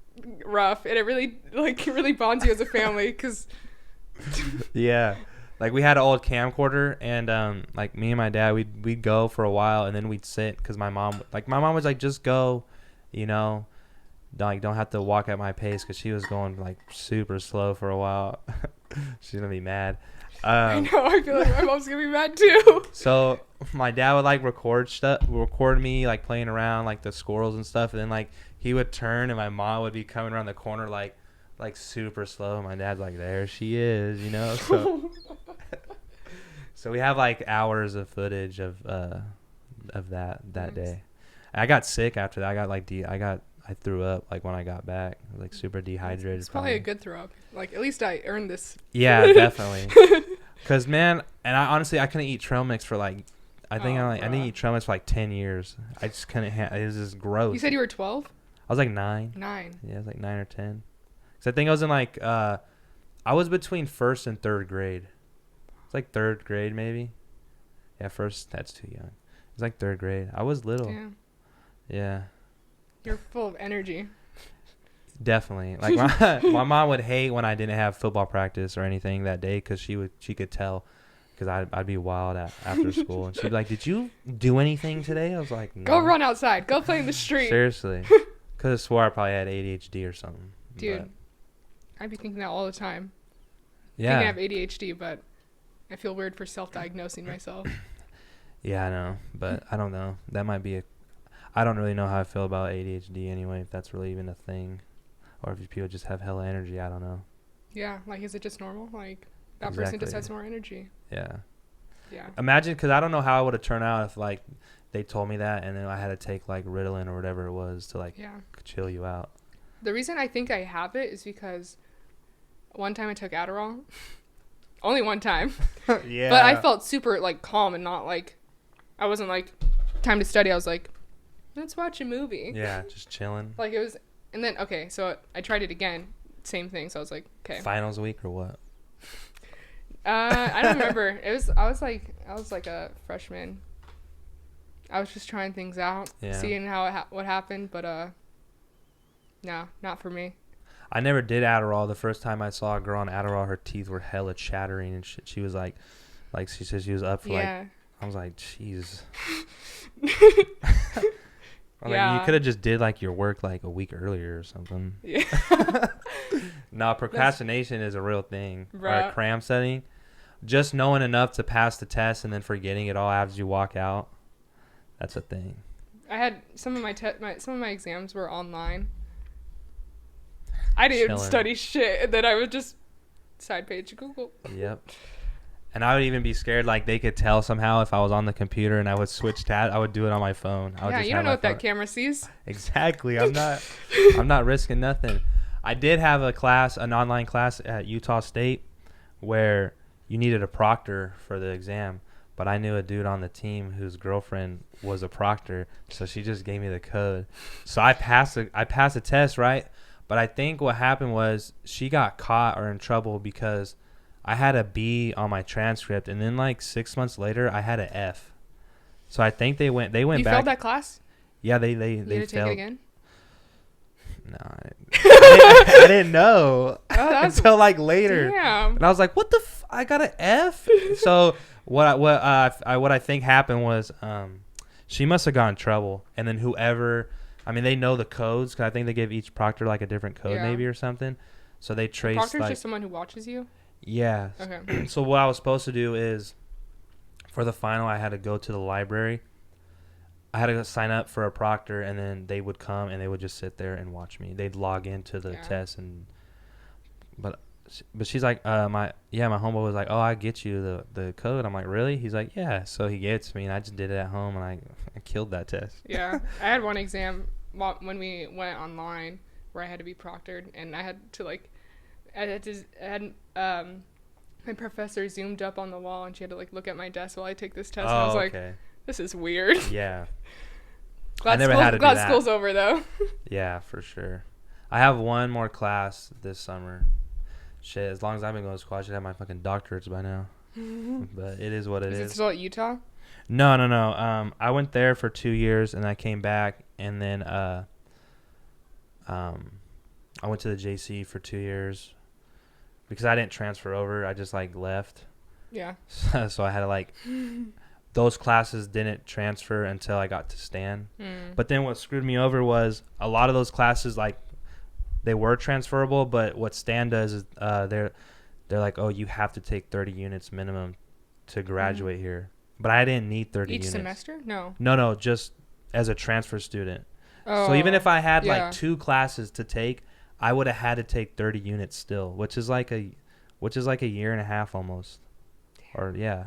rough, and it really bonds you as a family. Because Yeah, like we had an old camcorder, and like me and my dad, we'd go for a while, and then we'd sit because my mom was like, just go, you know, don't have to walk at my pace, because she was going like super slow for a while. She's gonna be mad. I know. I feel like my mom's gonna be mad too. So my dad would like record me like playing around like the squirrels and stuff, and then like he would turn, and my mom would be coming around the corner like super slow. My dad's like, there she is, you know. So so we have like hours of footage of that Nice. day. I got sick after that. I got like I threw up like when I got back. I was like super dehydrated. It's probably a good throw up. Like, at least I earned this. Yeah, definitely. Cause man, and I honestly couldn't eat trail mix for like, I didn't eat trail mix for like 10 years. I just couldn't. It was just gross. You said you were 12? I was like 9. 9. Yeah, I was like 9 or 10. Cause I think I was in like I was between 1st and 3rd grade. It's like 3rd grade maybe. Yeah, first, that's too young. It's like 3rd grade. I was little. Damn. Yeah. You're full of energy. Definitely. Like my mom would hate when I didn't have football practice or anything that day, because she could tell, because I'd be wild after school, and she'd be like, did you do anything today? I was like, no. Go run outside. Go play in the street. Seriously. Could have swore I probably had ADHD or something. Dude, but I'd be thinking that all the time. yeah. I think I have ADHD, but I feel weird for self-diagnosing myself. Yeah, I know, but I don't know. That might be I don't really know how I feel about ADHD anyway, if that's really even a thing. Or if people just have hella energy, I don't know. Yeah, like, is it just normal? Like, that person just has more energy. Yeah. Yeah. Imagine, because I don't know how it would have turned out if, like, they told me that, and then I had to take, like, Ritalin or whatever it was to, like, chill you out. The reason I think I have it is because one time I took Adderall. Only one time. Yeah. But I felt super, like, calm and not, like, I wasn't, like, time to study. I was like, let's watch a movie. Yeah, just chilling. Like, it was, and then, okay, so I tried it again. Same thing. So I was like, okay. Finals week or what? I don't remember. I was like a freshman. I was just trying things out, seeing how what happened, but no, not for me. I never did Adderall. The first time I saw a girl on Adderall, her teeth were hella chattering and shit. She was like she said she was up for like. I was like, jeez. Like, you could have just did like your work like a week earlier or something. Yeah. No, procrastination is a real thing. Bruh. Or cram setting. Just knowing enough to pass the test and then forgetting it all after you walk out. That's a thing. I had some of my exams were online. I didn't even study shit, and then I would just side page Google. Yep. And I would even be scared, like, they could tell somehow if I was on the computer and I would switch tab. I would do it on my phone. Yeah, you don't know what that camera sees. Exactly. I'm not risking nothing. I did have an online class at Utah State where you needed a proctor for the exam. But I knew a dude on the team whose girlfriend was a proctor, so she just gave me the code. So I passed the test, right? But I think what happened was she got caught or in trouble because I had a B on my transcript, and then like 6 months later, I had an F. So I think they went back. You failed that class? Yeah, they failed. Take it again? No, I didn't know until like later. Damn. And I was like, "What the? I got an F." So what I think happened was she must have got in trouble, and then whoever, I mean, they know the codes because I think they give each proctor like a different code maybe or something. So they traced. Proctor's just someone who watches you. Yeah. Okay. So what I was supposed to do is, for the final, I had to go to the library. I had to sign up for a proctor, and then they would come and they would just sit there and watch me. They'd log into the test, but she's like, my homeboy was like, oh, I get you the code. I'm like, really? He's like, yeah. So he gave it to me, and I just did it at home, and I killed that test. Yeah, I had one exam when we went online where I had to be proctored, and I had to like. My professor zoomed up on the wall, and she had to like look at my desk while I take this test. And I was like, "This is weird." Yeah. Glad school's over though. Yeah, for sure. I have one more class this summer. Shit, as long as I've been going to school, I should have my fucking doctorates by now. But it is what it is. Is it still at Utah? No. I went there for 2 years and I came back, and then I went to the JC for 2 years because I didn't transfer over. I just like left. Yeah. So I had to like those classes didn't transfer until I got to Stan. But then what screwed me over was a lot of those classes like they were transferable, but what Stan does is they're like, oh, you have to take 30 units minimum to graduate here. But I didn't need 30 units. Each semester? No. No, just as a transfer student. Oh, so even if I had yeah. like 2 classes to take, I would have had to take 30 units still, which is like a year and a half almost. Damn. Or yeah.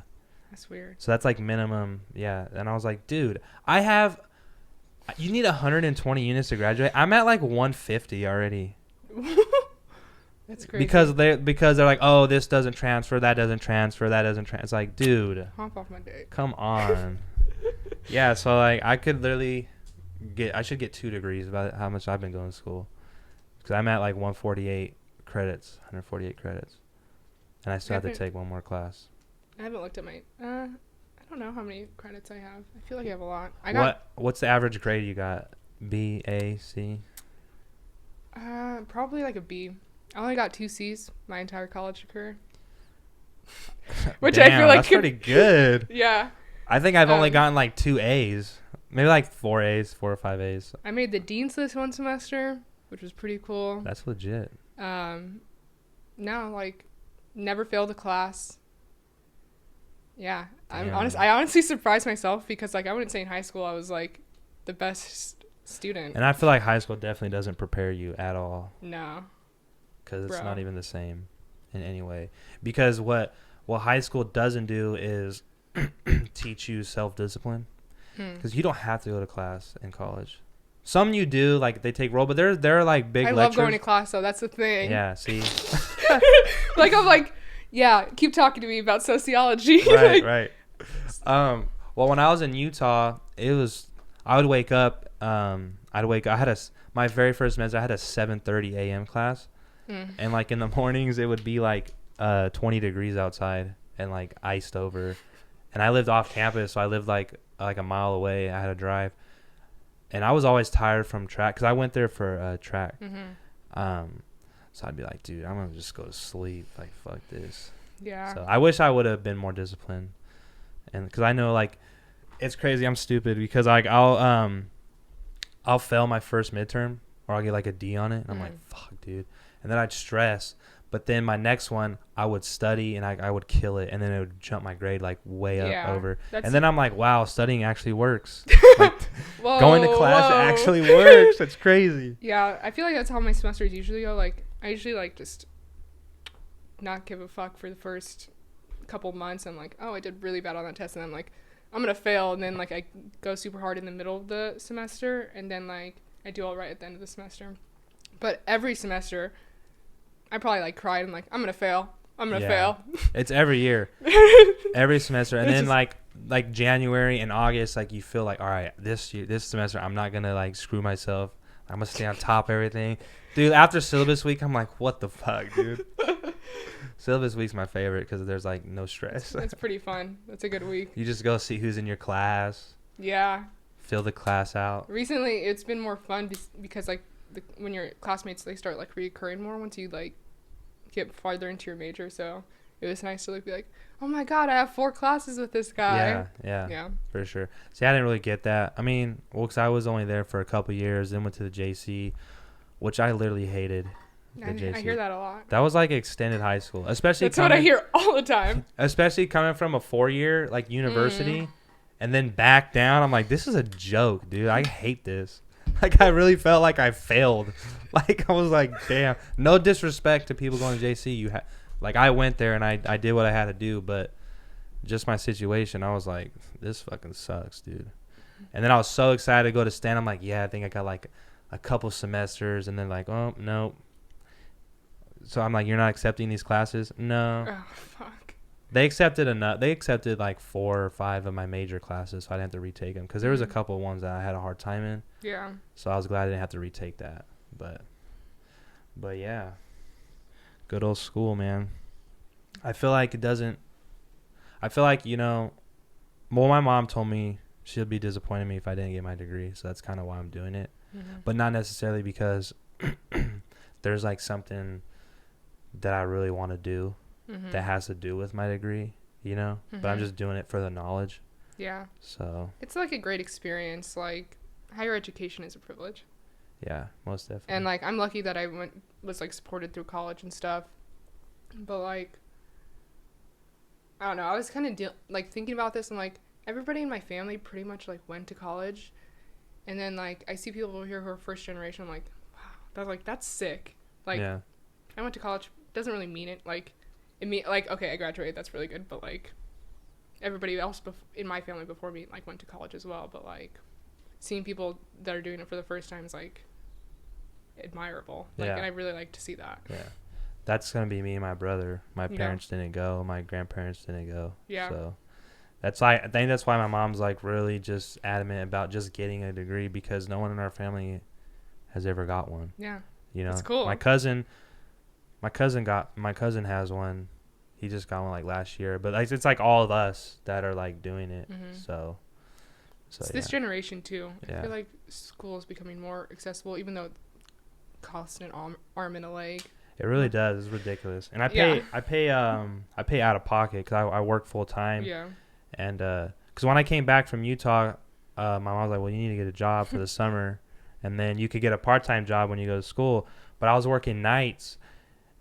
That's weird. So that's like minimum, yeah. And I was like, dude, you need 120 units to graduate. I'm at like 150 already. That's crazy. Because they're like, oh, this doesn't transfer, that doesn't transfer, that doesn't transfer. It's like, dude, hop off my dick. come on. Yeah, so like I could literally I should get 2 degrees about how much I've been going to school, because I'm at like 148 credits, and I still have to take one more class. I haven't looked at my. I don't know how many credits I have. I feel like I have a lot. What's the average grade you got? B, A, C? Probably like a B. I only got 2 C's my entire college career. Which Damn, I feel like that's pretty good. Yeah. I think I've only gotten like 2 A's, maybe like 4 A's, 4 or 5 A's. I made the dean's list one semester, which was pretty cool. That's legit. No, like, never failed a class. Yeah, I honestly surprised myself because like I wouldn't say in high school I was like the best student. And I feel like high school definitely doesn't prepare you at all. No. Because it's not even the same in any way. Because what high school doesn't do is teach you self-discipline. Because you don't have to go to class in college. Some you do, like they take roll, but they're like big lectures. I love going to class though. That's the thing. Yeah. See. Like I'm like, yeah, keep talking to me about sociology. Right. Well, when I was in Utah, I would wake up. My very first semester, I had a 7:30 a.m. class, and like in the mornings, it would be like 20 degrees outside and like iced over, and I lived off campus, so I lived like a mile away. I had to drive, and I was always tired from track because I went there for track. So I'd be like, dude, I'm gonna just go to sleep. Like, fuck this. Yeah. So I wish I would have been more disciplined, and because I know like it's crazy. I'm stupid because like I'll fail my first midterm or I'll get like a D on it, and I'm like, fuck, dude. And then I'd stress. But then my next one, I would study and I would kill it, and then it would jump my grade like way up over. And then I'm like, wow, studying actually works. Like, going to class actually works. It's crazy. Yeah, I feel like that's how my semesters usually go. Like I usually like just not give a fuck for the first couple months. I'm like, oh, I did really bad on that test, and I'm like, I'm gonna fail, and then like I go super hard in the middle of the semester, and then like I do all right at the end of the semester. But every semester I probably like cried and like I'm gonna fail. It's every year. Every semester. And then like January and August, like you feel like, all right, this semester I'm not gonna like screw myself. I'm gonna stay on top of everything. Dude, after syllabus week, I'm like, what the fuck, dude? Syllabus week's my favorite because there's like no stress. It's pretty fun. That's a good week. You just go see who's in your class. Yeah. Fill the class out. Recently, it's been more fun because like when your classmates, they start like reoccurring more once you like get farther into your major. So it was nice to like be like, oh my god, I have 4 classes with this guy. Yeah, for sure. See, I didn't really get that. I mean, well, because I was only there for a couple years, then went to the JC, which I literally hated. I hear that a lot. That was like extended high school, especially. That's what I hear all the time. Especially coming from a 4-year like university, and then back down. I'm like, this is a joke, dude. I hate this. Like, I really felt like I failed. Like, I was like, damn. No disrespect to people going to JC. Like, I went there and I did what I had to do, but just my situation, I was like, this fucking sucks, dude. And then I was so excited to go to Stan. I'm like, yeah, I think I got like a couple semesters, and then like, oh no. So I'm like, you're not accepting these classes? No. Oh fuck. They accepted enough. They accepted like 4 or 5 of my major classes, so I didn't have to retake them because there was a couple of ones that I had a hard time in. Yeah. So I was glad I didn't have to retake that. But yeah, good old school, man. I feel like it doesn't. I feel like, you know, well, my mom told me she'll be disappointed in me if I didn't get my degree, so that's kind of why I'm doing it. But not necessarily because there's like something that I really want to do that has to do with my degree, you know. But I'm just doing it for the knowledge. Yeah. So it's like a great experience. Like higher education is a privilege. yeah, most definitely. And like I'm lucky that I was like supported through college and stuff. But like I don't know. I was kind of like thinking about this, and like everybody in my family pretty much like went to college, and then like I see people over here who are first generation. I'm like, wow, that's sick. Like, yeah. I went to college doesn't really mean it. Like, it mean like okay, I graduated. That's really good. But like, everybody else in my family before me like went to college as well. But like, seeing people that are doing it for the first time is like admirable. Like, and I really like to see that. Yeah. That's going to be me and my brother. My parents didn't go. My grandparents didn't go. Yeah. So that's why I think that's why my mom's like really just adamant about just getting a degree, because no one in our family has ever got one. Yeah. You know, it's cool. My cousin has one. He just got one like last year, but like it's like all of us that are like doing it. So it's this generation too. Yeah. I feel like school is becoming more accessible, even though it costs an arm and a leg. It really does. It's ridiculous. And I pay out of pocket because I work full time. Yeah. And because when I came back from Utah, my mom was like, well, you need to get a job for the summer, and then you could get a part-time job when you go to school. But I was working nights,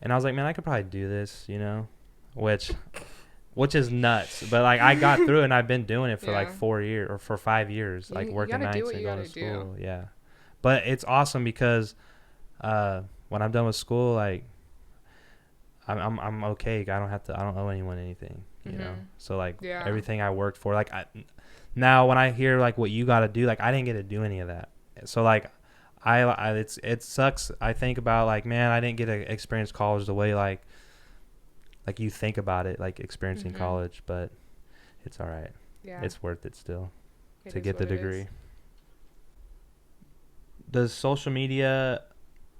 and I was like, man, I could probably do this, you know, which is nuts. But like I got through it, and I've been doing it for like 4 years or for 5 years, like working nights and going to school. Yeah. But it's awesome because when I'm done with school, like I'm okay. I don't owe anyone anything, you know? So like everything I worked for, like now when I hear like what you got to do, like I didn't get to do any of that. So like it sucks. I think about like, man, I didn't get to experience college the way like you think about it, like experiencing college, but it's all right. Yeah. It's worth it still to get the degree. Does social media,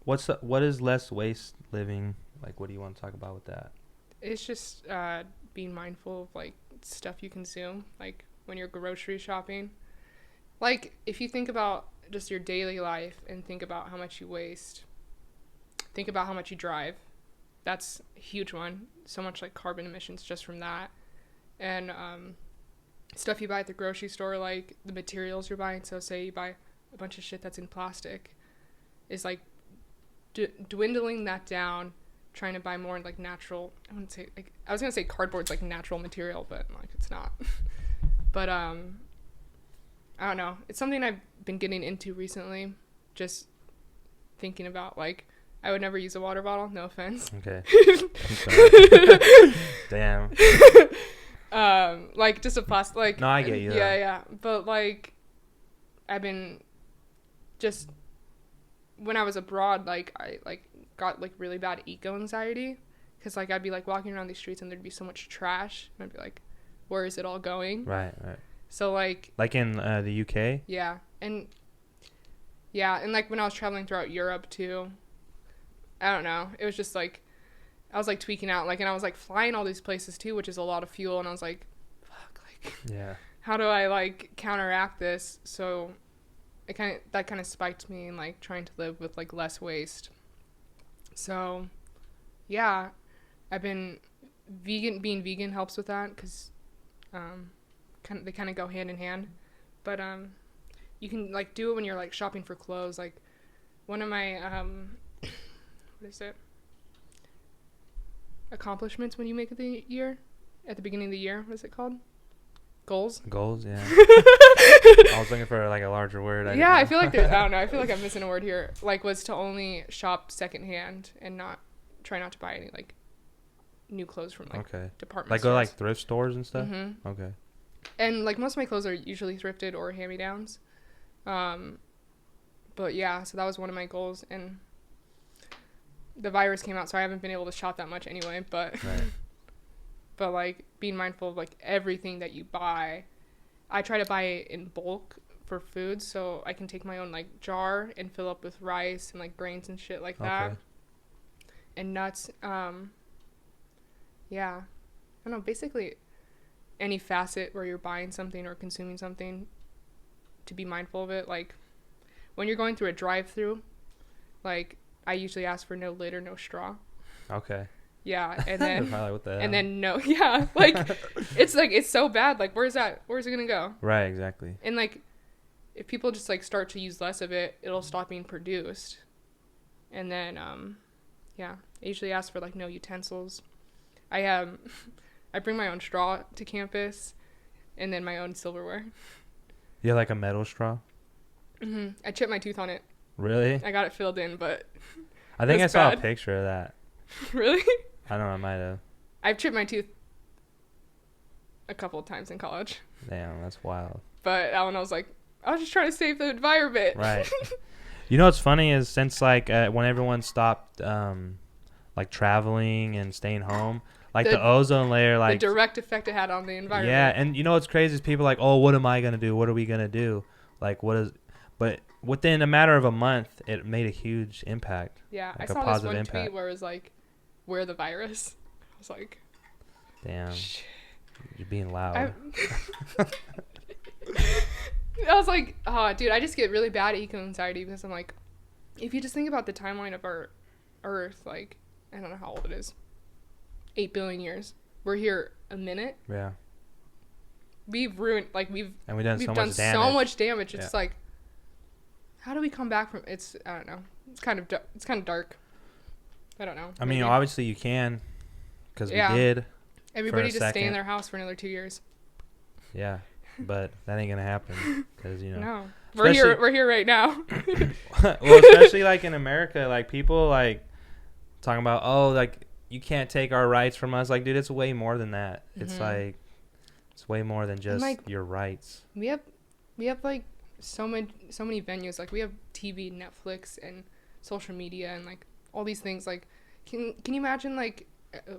what is less waste living? Like, what do you want to talk about with that? It's just being mindful of like stuff you consume, like when you're grocery shopping. Like if you think about just your daily life and think about how much you waste, think about how much you drive. That's a huge one. So much like carbon emissions just from that. And stuff you buy at the grocery store, like the materials you're buying. So say you buy a bunch of shit that's in plastic, is like dwindling that down, trying to buy more like natural. I was gonna say cardboard's like natural material, but like it's not. But I don't know. It's something I've been getting into recently. Just thinking about like I would never use a water bottle. No offense. Okay. Damn. Like just a plastic. Like no, I get you. Yeah. But like I've been just when I was abroad, like I like got like really bad eco anxiety because like I'd be like walking around these streets and there'd be so much trash and I'd be like, where is it all going? Right. So like in the UK. Yeah, and like when I was traveling throughout Europe too, I don't know, it was just like I was like tweaking out, like, and I was like flying all these places too, which is a lot of fuel, and I was like, fuck, like, yeah, how do I like counteract this? So that kind of spiked me in like trying to live with like less waste. So yeah, I've been being vegan helps with that because they kind of go hand in hand. But you can like do it when you're like shopping for clothes. Like one of my what is it, accomplishments when you make the year at the beginning of the year, what is it called? Goals, yeah. I was looking for like a larger word. I feel like I don't know, I feel like I'm missing a word here. Like was to only shop secondhand and try not to buy any like new clothes from like department like stores. Go like thrift stores and stuff. Okay. And like most of my clothes are usually thrifted or hand-me-downs. But yeah, so that was one of my goals, and the virus came out, so I haven't been able to shop that much anyway, but right. But like being mindful of like everything that you buy. I try to buy it in bulk for food, so I can take my own like jar and fill up with rice and like grains and shit like that. And nuts. Yeah. I don't know, basically any facet where you're buying something or consuming something, to be mindful of it. Like when you're going through a drive-through, like I usually ask for no lid or no straw. Okay. Yeah, and then Probably, what the hell? and then no, yeah, like it's so bad. Like where's it gonna go? Right, exactly. And like if people just like start to use less of it, it'll stop being produced. And then yeah, I usually ask for like no utensils. I bring my own straw to campus, and then my own silverware. You have like a metal straw? I chipped my tooth on it. Really? I got it filled in, but I think I it's saw bad. a picture of that. Really? I don't know, I might have. I've chipped my tooth a couple of times in college. Damn, that's wild. But that one I was like, I was just trying to save the environment. Right. You know what's funny is since like when everyone stopped like traveling and staying home, like the ozone layer, like the direct effect it had on the environment. yeah, and you know what's crazy is people are like, oh, what am I gonna do? What are we gonna do? Like but within a matter of a month, it made a huge impact. Yeah, like I saw this one impact. tweet where it was like, "Where the virus?" I was like, damn, shit. You're being loud. I was like, oh, dude, I just get really bad eco anxiety because I'm like, if you just think about the timeline of our Earth, like, I don't know how old it is, 8 billion years. We're here a minute. Yeah. We've ruined, like, we've done so much damage. It's like, how do we come back from? It's I don't know. It's kind of dark. I don't know. I mean, obviously you can, because we did. Everybody just stay in their house for another 2 years. Yeah. But that ain't gonna happen because no, we're here right now. Well, especially like in America, like people like talking about, oh, like you can't take our rights from us. Like, dude, it's way more than that. It's like it's way more than just like, your rights. We have like so many venues. Like we have TV, Netflix, and social media, and like all these things. Like, can you imagine like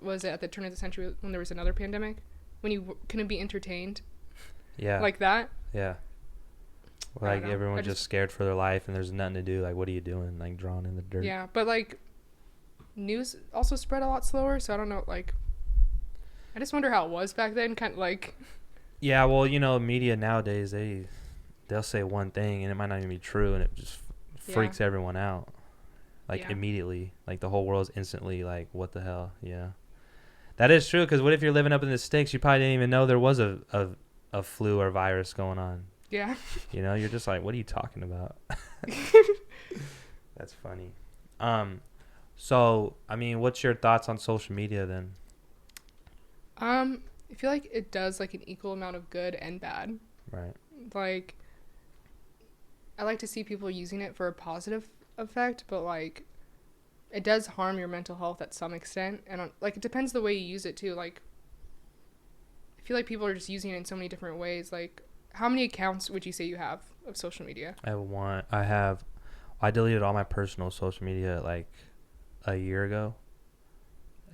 was it at the turn of the century when there was another pandemic when you couldn't be entertained? Yeah. Like that? Yeah. Like everyone's just scared for their life and there's nothing to do. Like, what are you doing? Like, drawn in the dirt. Yeah, but like news also spread a lot slower, so I don't know, like I just wonder how it was back then, kind of like. Yeah, well, media nowadays, they'll say one thing and it might not even be true and it just freaks everyone out. Like immediately. Like the whole world's instantly like, what the hell? Yeah. That is true, because what if you're living up in the sticks, you probably didn't even know there was a flu or virus going on. Yeah. You're just like, what are you talking about? That's funny. So, I mean, what's your thoughts on social media then? I feel like it does like an equal amount of good and bad. Right. Like, I like to see people using it for a positive effect, but like, it does harm your mental health at some extent, and like, it depends the way you use it too. Like, I feel like people are just using it in so many different ways. Like, how many accounts would you say you have of social media? I have one. I deleted all my personal social media like a year ago.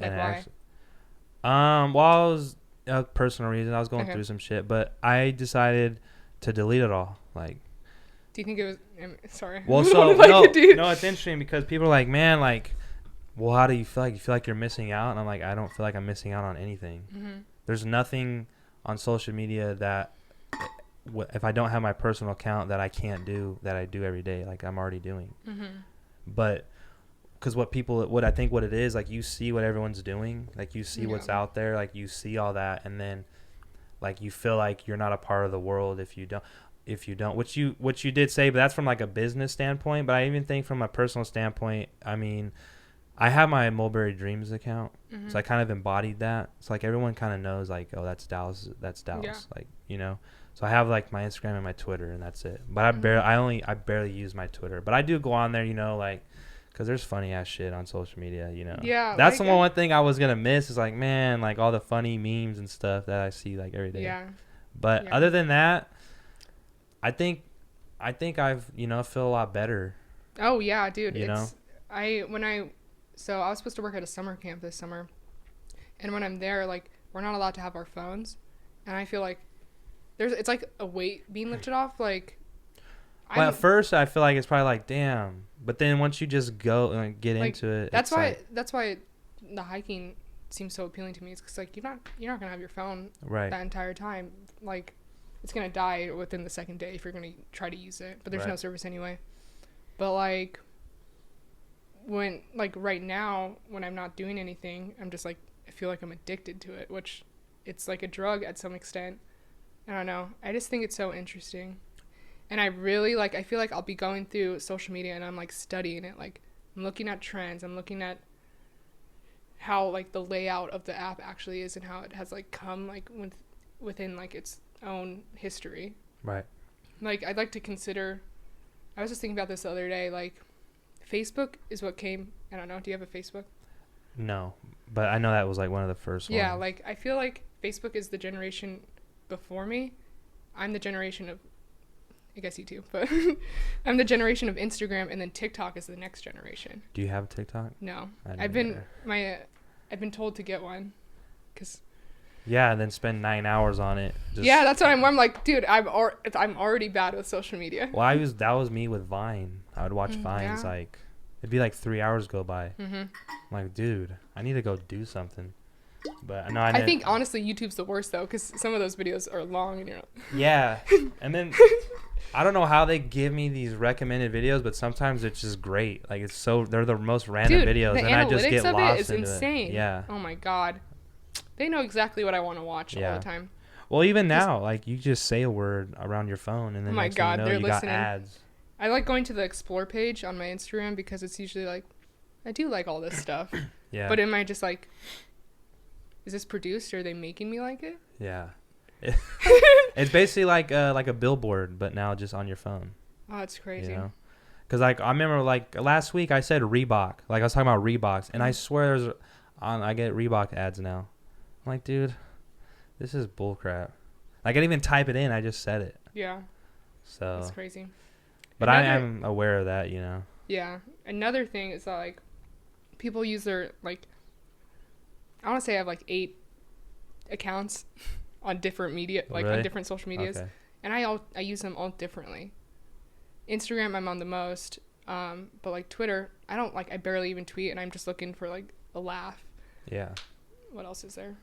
Like, why? Well, I was a personal reason. I was going through some shit, but I decided to delete it all. Like, do you think it was? Sorry. Well, so no, it's interesting because people are like, man, like, well, how do you feel like? You feel like you're missing out? And I'm like, I don't feel like I'm missing out on anything. Mm-hmm. There's nothing on social media that if I don't have my personal account that I can't do that I do every day, like I'm already doing. Mm-hmm. But because what I think what it is, like you see what everyone's doing, like you see what's out there, like you see all that, and then like you feel like you're not a part of the world if you don't, which you did say, but that's from like a business standpoint. But I even think from a personal standpoint, I mean, I have my Mulberry Dreams account, so I kind of embodied that. It's like everyone kind of knows, like, oh, that's Dallas, like, So I have like my Instagram and my Twitter, and that's it. But I barely use my Twitter, but I do go on there, like, because there's funny ass shit on social media, Yeah, that's like, the one thing I was gonna miss is like, man, like all the funny memes and stuff that I see like every day. Yeah. But other than that, I think I've feel a lot better. Oh yeah, dude. So I was supposed to work at a summer camp this summer, and when I'm there, like, we're not allowed to have our phones, and I feel like it's like a weight being lifted off. Like, well, at first I feel like it's probably like, damn, but then once you just go and get into it, that's why the hiking seems so appealing to me is because like you're not gonna have your phone Right. that entire time. Like it's gonna die within the second day if you're gonna try to use it. But there's no Right. service anyway. But like when like right now when I'm not doing anything, I'm just like I feel like I'm addicted to it, which it's like a drug at some extent. I don't know. I just think it's so interesting. And I really like I feel like I'll be going through social media and I'm like studying it. Like I'm looking at trends, I'm looking at how like the layout of the app actually is and how it has like come like within like its own history. Right. Like I'd like to consider I was just thinking about this the other day, like Facebook is what came I don't know, do you have a Facebook? No, but I know that was like one of the first ones. Yeah, like I feel like Facebook is the generation before me. I'm the generation of I guess you too, but I'm the generation of Instagram, and then TikTok is the next generation. Do you have TikTok? No, I I've don't been told to get one, cause Yeah, and then spend 9 hours on it. yeah, that's what I'm like, dude. I'm already bad with social media. Well, that was me with Vine. I would watch Vines yeah. like it'd be like 3 hours go by. Mm-hmm. I'm like, dude, I need to go do something. But no, I think honestly, YouTube's the worst though, cause some of those videos are long and you're. Yeah, and then I don't know how they give me these recommended videos, but sometimes it's just great. Like they're the most random Dude, videos, the and I just get analytics of lost it is into insane. it. Yeah. Oh my god, they know exactly what I want to watch all the time. Well, even now, like you just say a word around your phone, and then Oh my next god, thing you know, they're you listening. got ads. I like going to the explore page on my Instagram because it's usually like, I do like all this stuff. Yeah. But am I just like, is this produced or are they making me like it? Yeah. It's basically like a billboard, but now just on your phone. Oh, it's crazy. You know? Because like I remember like last week I said Reebok, like I was talking about Reeboks, and I swear I get Reebok ads now. I'm like, dude, this is bullcrap. Like I didn't even type it in, I just said it. Yeah. So. That's crazy. But I am aware of that, you know. Yeah. Another thing is that like people use their like I want to say I have like 8 accounts on different media, like Really? on different social medias, Okay. and I use them all differently. Instagram I'm on the most, but like Twitter I barely even tweet, and I'm just looking for like a laugh. Yeah. What else is there?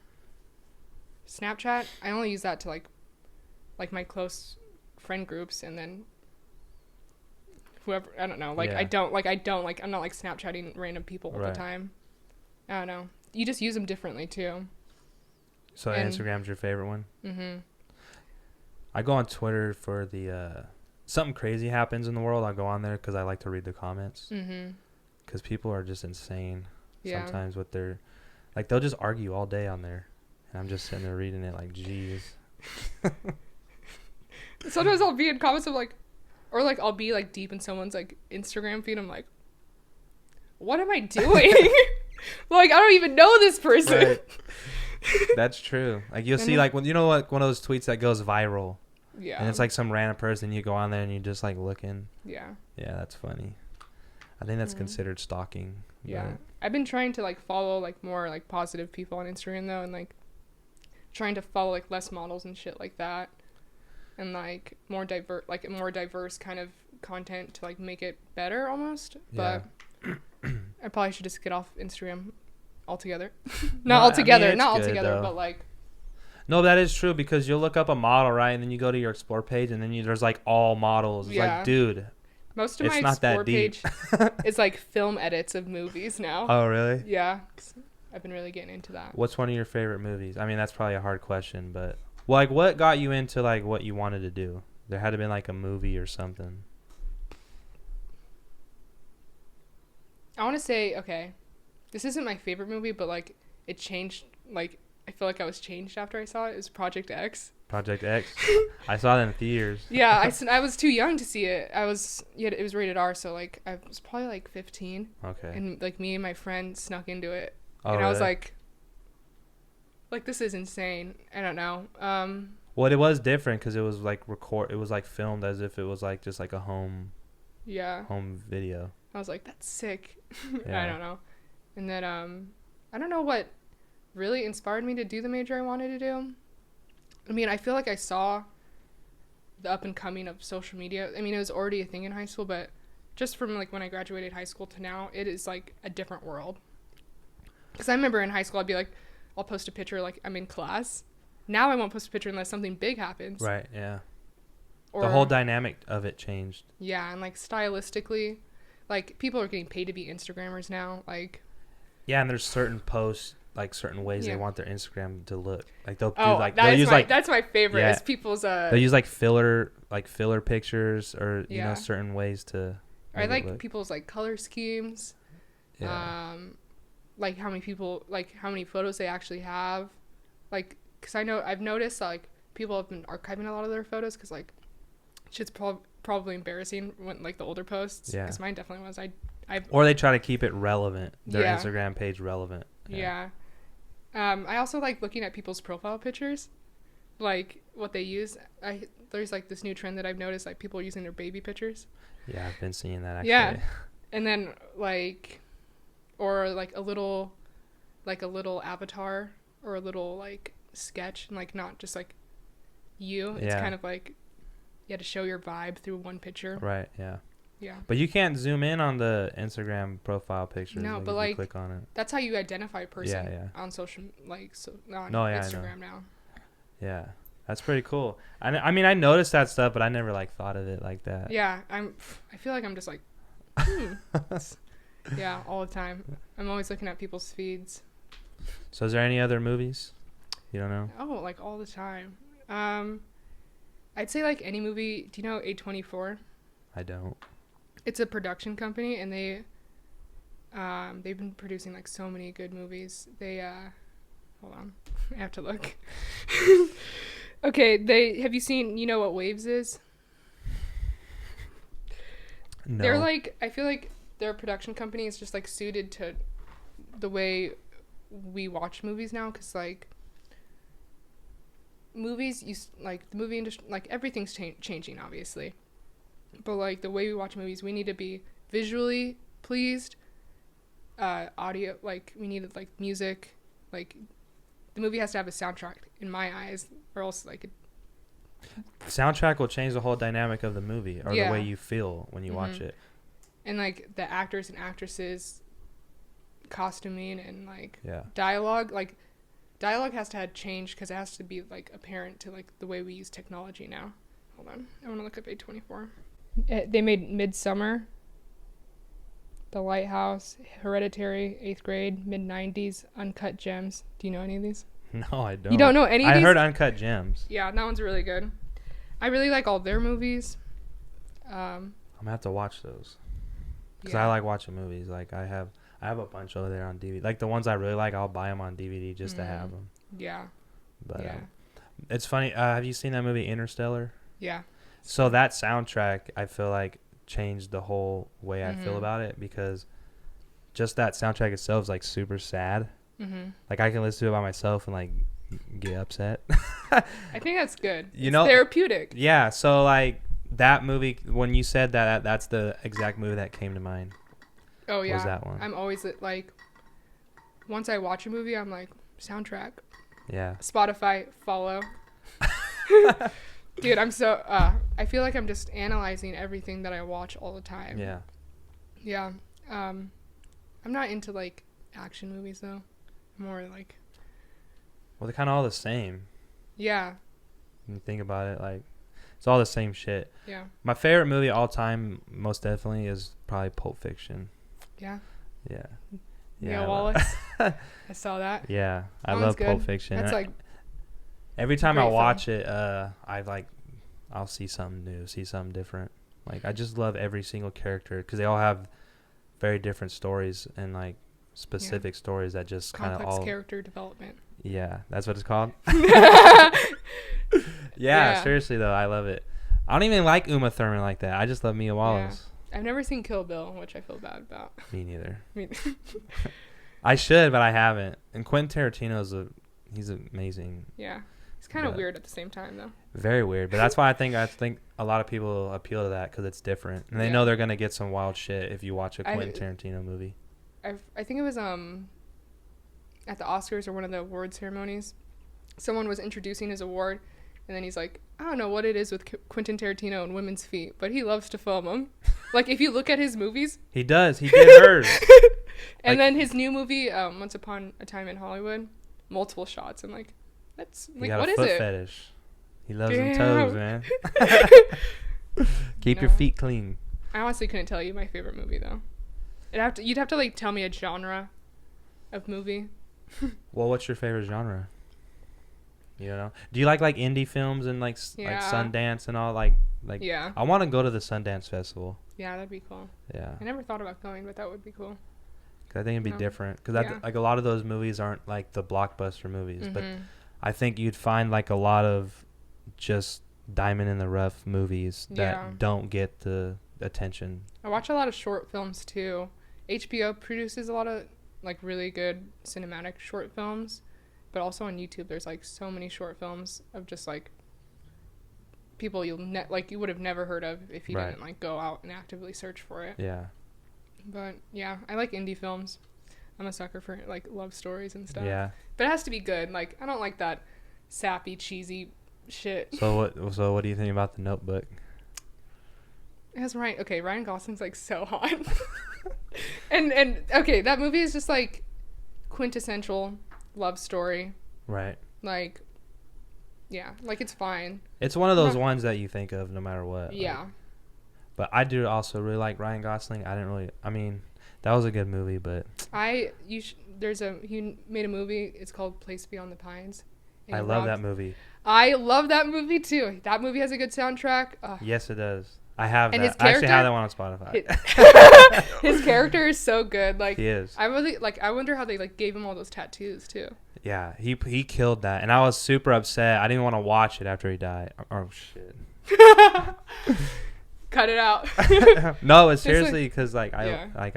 Snapchat I only use that to like my close friend groups, and then whoever I don't know like Yeah. I'm not like Snapchatting random people all Right. the time. I don't know. You just use them differently too. So And- Instagram's your favorite one? Mhm. I go on Twitter for the something crazy happens in the world. I go on there because I like to read the comments. Mhm. Because people are just insane Yeah. sometimes with their, like they'll just argue all day on there, and I'm just sitting there reading it like, geez. Sometimes I'll be in comments of like, or like I'll be like deep in someone's like Instagram feed. I'm like, what am I doing? Like I don't even know this person. Right. That's true. Like you'll see And- like when you know like one of those tweets that goes viral, Yeah. and it's like some random person. You go on there and you just like looking. Yeah. Yeah, that's funny. I think that's Mhm. considered stalking. Yeah. but- I've been trying to like follow like more like positive people on Instagram though, and like trying to follow like less models and shit like that, and like more diverse kind of content to like make it better almost. Yeah. But I probably should just get off Instagram altogether. No, Not altogether, I mean, it's not good, altogether, though. but like No, that is true because you'll look up a model, right? And then you go to your explore page and then there's like all models. It's Yeah. like, dude. most of It's my not that explore deep. page is like film edits of movies now. Oh, really? Yeah. 'Cause I've been really getting into that. What's one of your favorite movies? I mean, that's probably a hard question, but like what got you into like what you wanted to do? There had to been like a movie or something. I want to say, okay, this isn't my favorite movie, but like it changed. Like I feel like I was changed after I saw it. It was Project X. Project X. I saw that in theaters. Yeah, I was too young to see it. It was rated R, so like I was probably like 15, Okay. and like me and my friend snuck into it, Oh, and I was really? like, this is insane. I don't know. Well, it was different because it was like it was like filmed as if it was like just like a home Yeah, video. I was like, that's sick. Yeah. I don't know. And then I don't know what really inspired me to do the major I wanted to do. I mean, I feel like I saw the up and coming of social media. I mean, it was already a thing in high school, but just from like when I graduated high school to now, it is like a different world. Because I remember in high school, I'd be like, I'll post a picture like I'm in class. Now I won't post a picture unless something big happens. Right. Yeah. Or, the whole dynamic of it changed. Yeah, and like stylistically, like people are getting paid to be Instagrammers now. Like. Yeah, and there's certain posts, like certain ways they want their Instagram to look. Like they'll do like that's my favorite. Is people's they'll use like filler pictures or you know certain ways to. I like people's like color schemes. Yeah. Like how many photos they actually have, like because I've noticed like people have been archiving a lot of their photos because like shit's probably embarrassing when like the older posts. Yeah. Because mine definitely was. Or they try to keep it relevant. Their Instagram page relevant. Yeah. I also like looking at people's profile pictures, like what they use. There's like this new trend that I've noticed, like people using their baby pictures. Yeah, I've been seeing that actually. Yeah. And then like, or like a little avatar or a little like sketch, and like not just like you. It's kind of like you had to show your vibe through one picture. Right. Yeah. Yeah. But you can't zoom in on the Instagram profile pictures. No, but like click on it. That's how you identify a person on social, like on Instagram now. Yeah. That's pretty cool. I mean, I noticed that stuff, but I never like thought of it like that. Yeah, I feel like I'm just like, yeah, all the time. I'm always looking at people's feeds. So is there any other movies? You don't know? Oh, like all the time. I'd say like any movie. Do you know A24? I don't. It's a production company, and they've been producing like so many good movies. Hold on, I have to look. Okay, have you seen You Know What Waves is? No. They're like, I feel like their production company is just like suited to the way we watch movies now, because like movies, like the movie industry, like everything's changing obviously, but like the way we watch movies, we need to be visually pleased, audio, like we need like music, like the movie has to have a soundtrack in my eyes, or else like soundtrack will change the whole dynamic of the movie or the way you feel when you watch it. And like the actors and actresses, costuming and like dialogue has to have changed because it has to be like apparent to like the way we use technology now. Hold on, I want to look up A24. They made Midsummer, The Lighthouse, Hereditary, 8th Grade, Mid-90s, Uncut Gems. Do you know any of these? No, I don't. You don't know any of these? I heard Uncut Gems. Yeah, that one's really good. I really like all their movies. I'm gonna have to watch those because I like watching movies. Like I have a bunch over there on DVD. Like the ones I really like, I'll buy them on DVD just to have them. Yeah. But it's funny. Have you seen that movie Interstellar? Yeah. So that soundtrack, I feel like, changed the whole way I feel about it, because just that soundtrack itself is like super sad. Like I can listen to it by myself and like get upset. I think that's good. It's therapeutic. Yeah. So like that movie, when you said that, that's the exact movie that came to mind. Oh yeah. Was that one? I'm always like, once I watch a movie, I'm like, soundtrack. Yeah. Spotify, follow. Dude, I'm so I feel like I'm just analyzing everything that I watch all the time. Yeah. Yeah. I'm not into like action movies though. I'm more like, well, they're kind of all the same. Yeah. When you think about it, like it's all the same shit. Yeah. My favorite movie all time, most definitely, is probably Pulp Fiction. Yeah. Yeah. Neil Wallace. I saw that. Yeah, I love Pulp Fiction. That's like every time I watch it, I'll see something new, see something different. Like I just love every single character because they all have very different stories and like specific stories that just kind of all complex character development. Yeah, that's what it's called. Yeah, seriously though, I love it. I don't even like Uma Thurman like that. I just love Mia Wallace. I've never seen Kill Bill, which I feel bad about. Me neither. I should, but I haven't. And Quentin Tarantino's he's amazing. Yeah. It's kind of weird at the same time, though. Very weird, but that's why I think a lot of people appeal to that because it's different, and they know they're gonna get some wild shit if you watch a Quentin Tarantino movie. I think it was at the Oscars or one of the award ceremonies, someone was introducing his award, and then he's like, I don't know what it is with Quentin Tarantino and women's feet, but he loves to film them. Like if you look at his movies, he does. He did hers. And then his new movie, Once Upon a Time in Hollywood, multiple shots. I'm like, that's He like, got what a is foot it? fetish. He loves them Damn. toes, man. Keep your No. feet clean. I honestly couldn't tell you my favorite movie though. You'd have to like tell me a genre of movie. Well, what's your favorite genre? You know, do you like indie films and like Yeah. Sundance and all like Yeah. I want to go to the Sundance Festival. Yeah, that'd be cool. Yeah, I never thought about going, but that would be cool. 'cause I think it'd be No. different. 'Cause Yeah. like a lot of those movies aren't like the blockbuster movies, but Mhm. I think you'd find like a lot of just diamond in the rough movies that Yeah. don't get the attention. I watch a lot of short films too. HBO produces a lot of like really good cinematic short films, but also on YouTube there's like so many short films of just like people you would have never heard of if you Right. didn't like go out and actively search for it. Yeah, But yeah, I like indie films. I'm a sucker for like love stories and stuff. yeah. But it has to be good. Like I don't like that sappy, cheesy shit. So what do you think about The Notebook? It has Ryan Gosling's like so hot. and okay, that movie is just like quintessential love story. Right. Like yeah, like it's fine. It's one of those ones that you think of no matter what. Yeah. Like, but I do also really like Ryan Gosling. I mean, that was a good movie, but He made a movie. It's called Place Beyond the Pines. I love that movie. I love that movie too. That movie has a good soundtrack. Yes, it does. I have And that. his I actually have character- that one on Spotify. His character is so good. Like He is. I wonder how they like gave him all those tattoos too. Yeah, he killed that, and I was super upset. I didn't want to watch it after he died. Oh shit. Cut it out. No, it's seriously because Yeah. I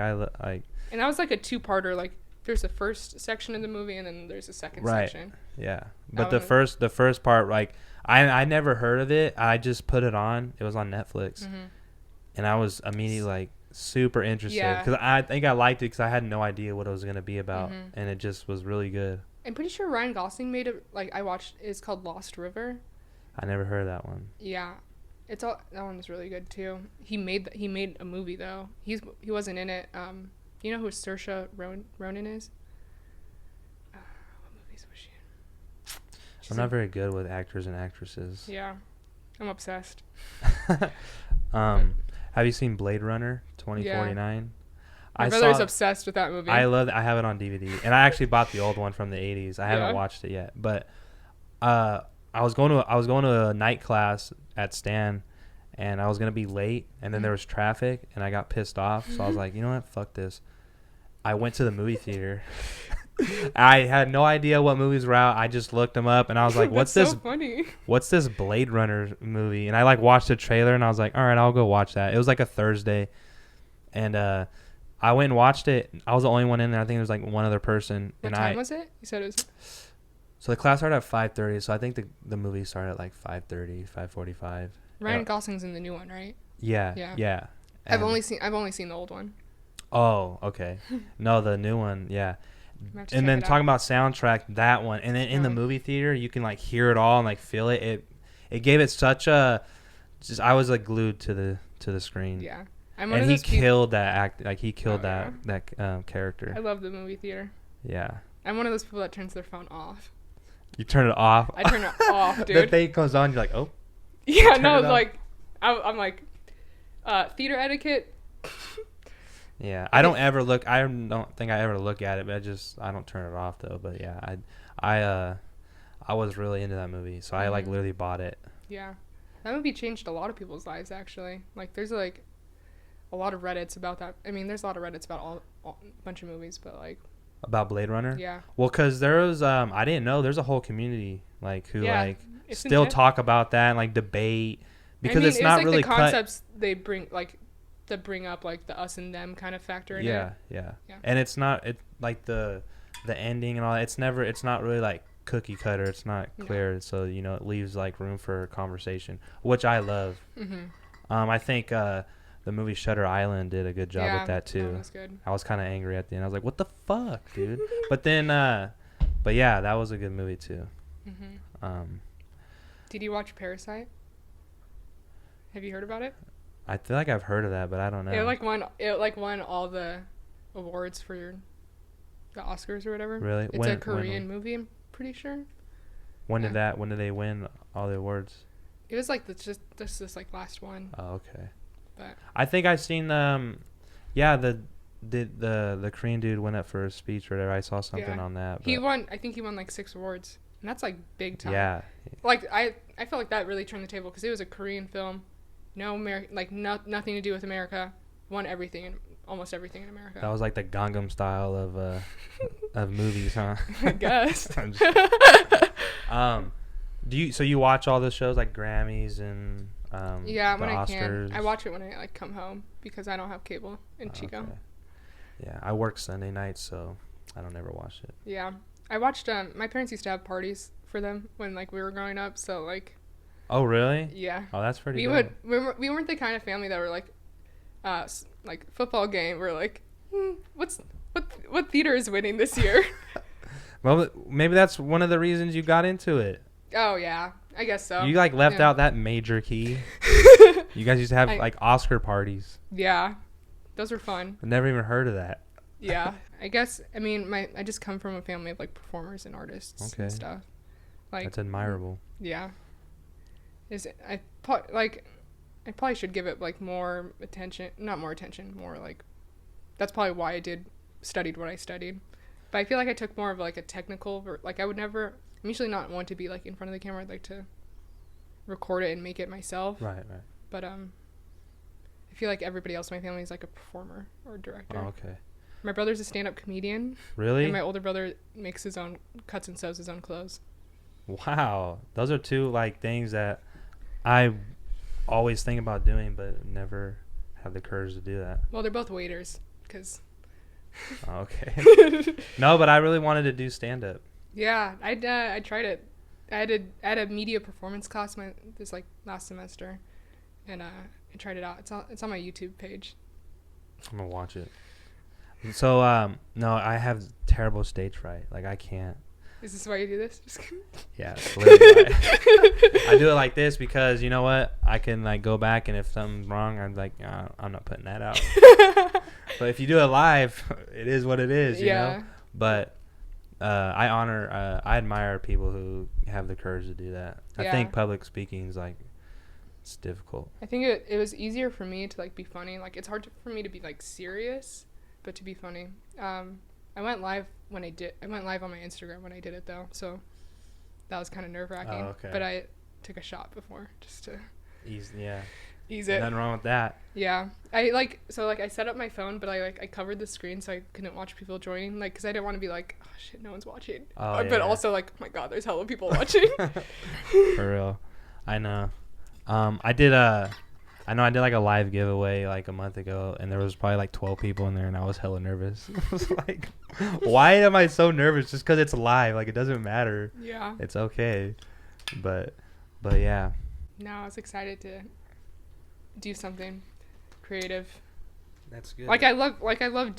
And that was like a two-parter. Like there's the first section of the movie, and then there's a second Right. section. yeah. That But the first part, like I never heard of it. I just put it on. It was on Netflix, Mm-hmm. and I was immediately like super interested Yeah. because I think I liked it because I had no idea what it was gonna be about, Mhm. and it just was really good. I'm pretty sure Ryan Gosling made it. Like I watched. It's called Lost River. I never heard of that one. Yeah, that one was really good too. He made a movie though. He wasn't in it. You know who Saoirse Ronan is? What movies was she in? I'm not very good with actors and actresses. Yeah, I'm obsessed. Have you seen Blade Runner 2049? My brother's obsessed with that movie. I have it on DVD, and I actually bought the old one from the 80s. I haven't watched it yet, but I was going to a night class at Stan, and I was gonna be late, and then there was traffic, and I got pissed off, so I was like, you know what, fuck this. I went to the movie theater. I had no idea what movies were out. I just looked them up, and I was like, "What's That's this? so funny. What's this Blade Runner movie?" And I like watched the trailer, and I was like, "All right, I'll go watch that." It was like a Thursday, and I went and watched it. I was the only one in there. I think there was like one other person. What and time was it? You said it was. So the class started at 5:30. So I think the movie started at like 5:30, 5:45. Ryan Gosling's in the new one, right? Yeah. I've only seen the old one. Oh, okay. No, the new one. Yeah. I'm gonna have to And check then it out. talking about soundtrack, that one, and then in the movie theater, you can like hear it all and like feel it. It gave it such a. Just I was like glued to the screen. Yeah. And he killed that act. Like he killed Oh, that character. I love the movie theater. Yeah. I'm one of those people that turns their phone off. You turn it off. I turn it off, dude. The thing comes on, you're like, oh. Yeah, turn no, it off. like, I'm like, theater etiquette. Yeah, I don't think I ever look at it, but I don't turn it off though. But yeah, I was really into that movie, so I like literally bought it. Yeah, that movie changed a lot of people's lives actually. Like, there's like a lot of Reddits about that. I mean, there's a lot of Reddits about a bunch of movies, but like. About Blade Runner? Yeah. Well, because there was I didn't know there's a whole community like who like it's still intense. talk about that and like debate because I mean, it's not like really the concepts they bring like that bring up like the us and them kind of factor in it. Yeah. And it's not like the ending and all that. It's not really like cookie cutter. It's not clear, so it leaves like room for conversation, which I love. I think the movie Shutter Island did a good job with that too. That was good. I was kind of angry at the end. I was like, "What the fuck, dude?" But then, but yeah, that was a good movie too. Did you watch Parasite? Have you heard about it? I feel like I've heard of that, but I don't know. It won all the awards for the Oscars or whatever. Really? It's a Korean movie, I'm pretty sure. When did they win all the awards? It was like this like last one. Oh, okay. But I think I've seen the Korean dude went up for a speech or whatever. I saw something on that. He won. I think he won like 6 awards, and that's like big time. Yeah. Like I felt like that really turned the table because it was a Korean film, nothing to do with America. Won everything, almost everything in America. That was like the Gangnam Style of movies, huh? I guess. So you watch all the shows like Grammys and yeah, the when Oscars? I can. I watch it when I like come home because I don't have cable in Chico. Okay. Yeah, I work Sunday nights, so I don't ever watch it. Yeah, I watched. My parents used to have parties for them when like we were growing up. So like. Oh really? Yeah. Oh, that's pretty good. We weren't the kind of family that were like football game. We're like, what theater is winning this year? Well, maybe that's one of the reasons you got into it. Oh yeah, I guess so. You like left out that major key. You guys used to have like Oscar parties. Yeah, those were fun. I've never even heard of that. Yeah, I guess. I mean, I just come from a family of like performers and artists and stuff. Like that's admirable. Yeah. I probably should give it like more attention. Not more attention. More like. That's probably why I studied what I studied. But I feel like I took more of like a technical. Like I would never. I'm usually not one to be like in front of the camera. I'd like to record it and make it myself. Right. But I feel like everybody else in my family is like a performer or a director. Oh, okay. My brother's a stand-up comedian. Really? And my older brother cuts and sews his own clothes. Wow, those are two like things that I always think about doing, but never have the courage to do that. Well, they're both waiters, cause. Oh, okay. No, but I really wanted to do stand-up. Yeah, I tried it. I had a media performance class last semester, and I tried it out. It's on my YouTube page. I'm gonna watch it. So no, I have terrible stage fright. Like I can't. Is this why you do this? Just kidding. Yeah, it's literally why. I do it like this because you know what? I can like go back and if something's wrong, I'm like, I'm not putting that out. But if you do it live, it is what it is. You know. But I admire people who have the courage to do that. Yeah. I think public speaking is like, it's difficult. I think it was easier for me to like be funny. Like it's hard for me to be like serious, but to be funny. I went live on my Instagram when I did it though, so that was kind of nerve-wracking. Oh, okay. But I took a shot before just to ease it. Nothing wrong with that. Yeah, I set up my phone, but I covered the screen so I couldn't watch people joining, like because I didn't want to be like, oh shit, no one's watching. But also like, oh my god, there's hella people watching. For real, I know. I did like a live giveaway like a month ago, and there was probably like 12 people in there, and I was hella nervous. I was like, why am I so nervous? Just because it's live, like it doesn't matter. Yeah. It's okay, but yeah. No, I was excited to do something creative. That's good. I love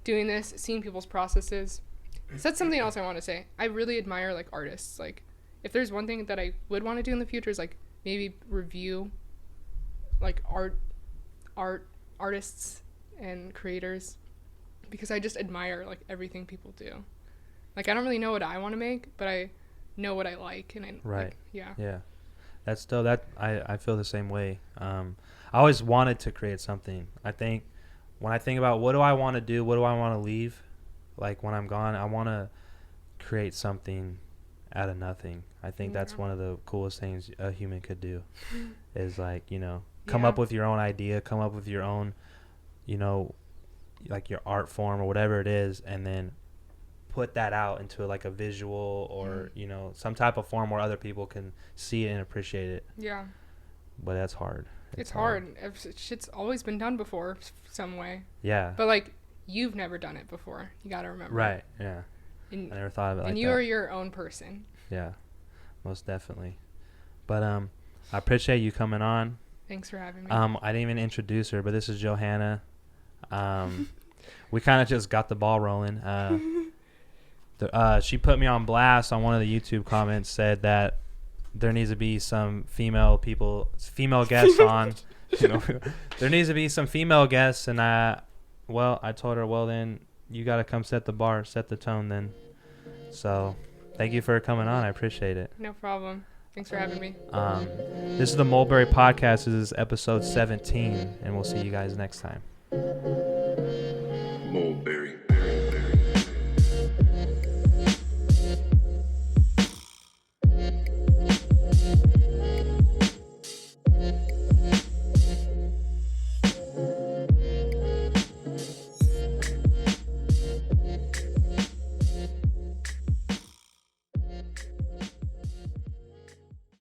doing this, seeing people's processes. So that's something else I want to say. I really admire like artists. Like, if there's one thing that I would want to do in the future is like maybe review like artists and creators, because I just admire like everything people do. Like I don't really know what I want to make, but I know what I like, and yeah. That's still that I feel the same way. I always wanted to create something. I think when I think about what do I want to do, what do I want to leave, like when I'm gone, I want to create something out of nothing. I think that's one of the coolest things a human could do is like, come up with your own idea, come up with your own, like your art form or whatever it is, and then put that out into like a visual or, some type of form where other people can see it and appreciate it. Yeah. But that's hard. It's hard. Shit's always been done before some way. Yeah. But like, you've never done it before. You got to remember. Right. Yeah. I never thought of it like that. And you are your own person. Yeah. Most definitely. But I appreciate you coming on. Thanks for having me. I didn't even introduce her, but this is Johanna. We kind of just got the ball rolling. She put me on blast on one of the YouTube comments, said that there needs to be some female guests on. There needs to be some female guests, and well, I told her, well, then you got to come set the bar, set the tone then. So thank you for coming on. I appreciate it. No problem. Thanks for having me. This is the Mulberry Podcast. This is episode 17, and we'll see you guys next time.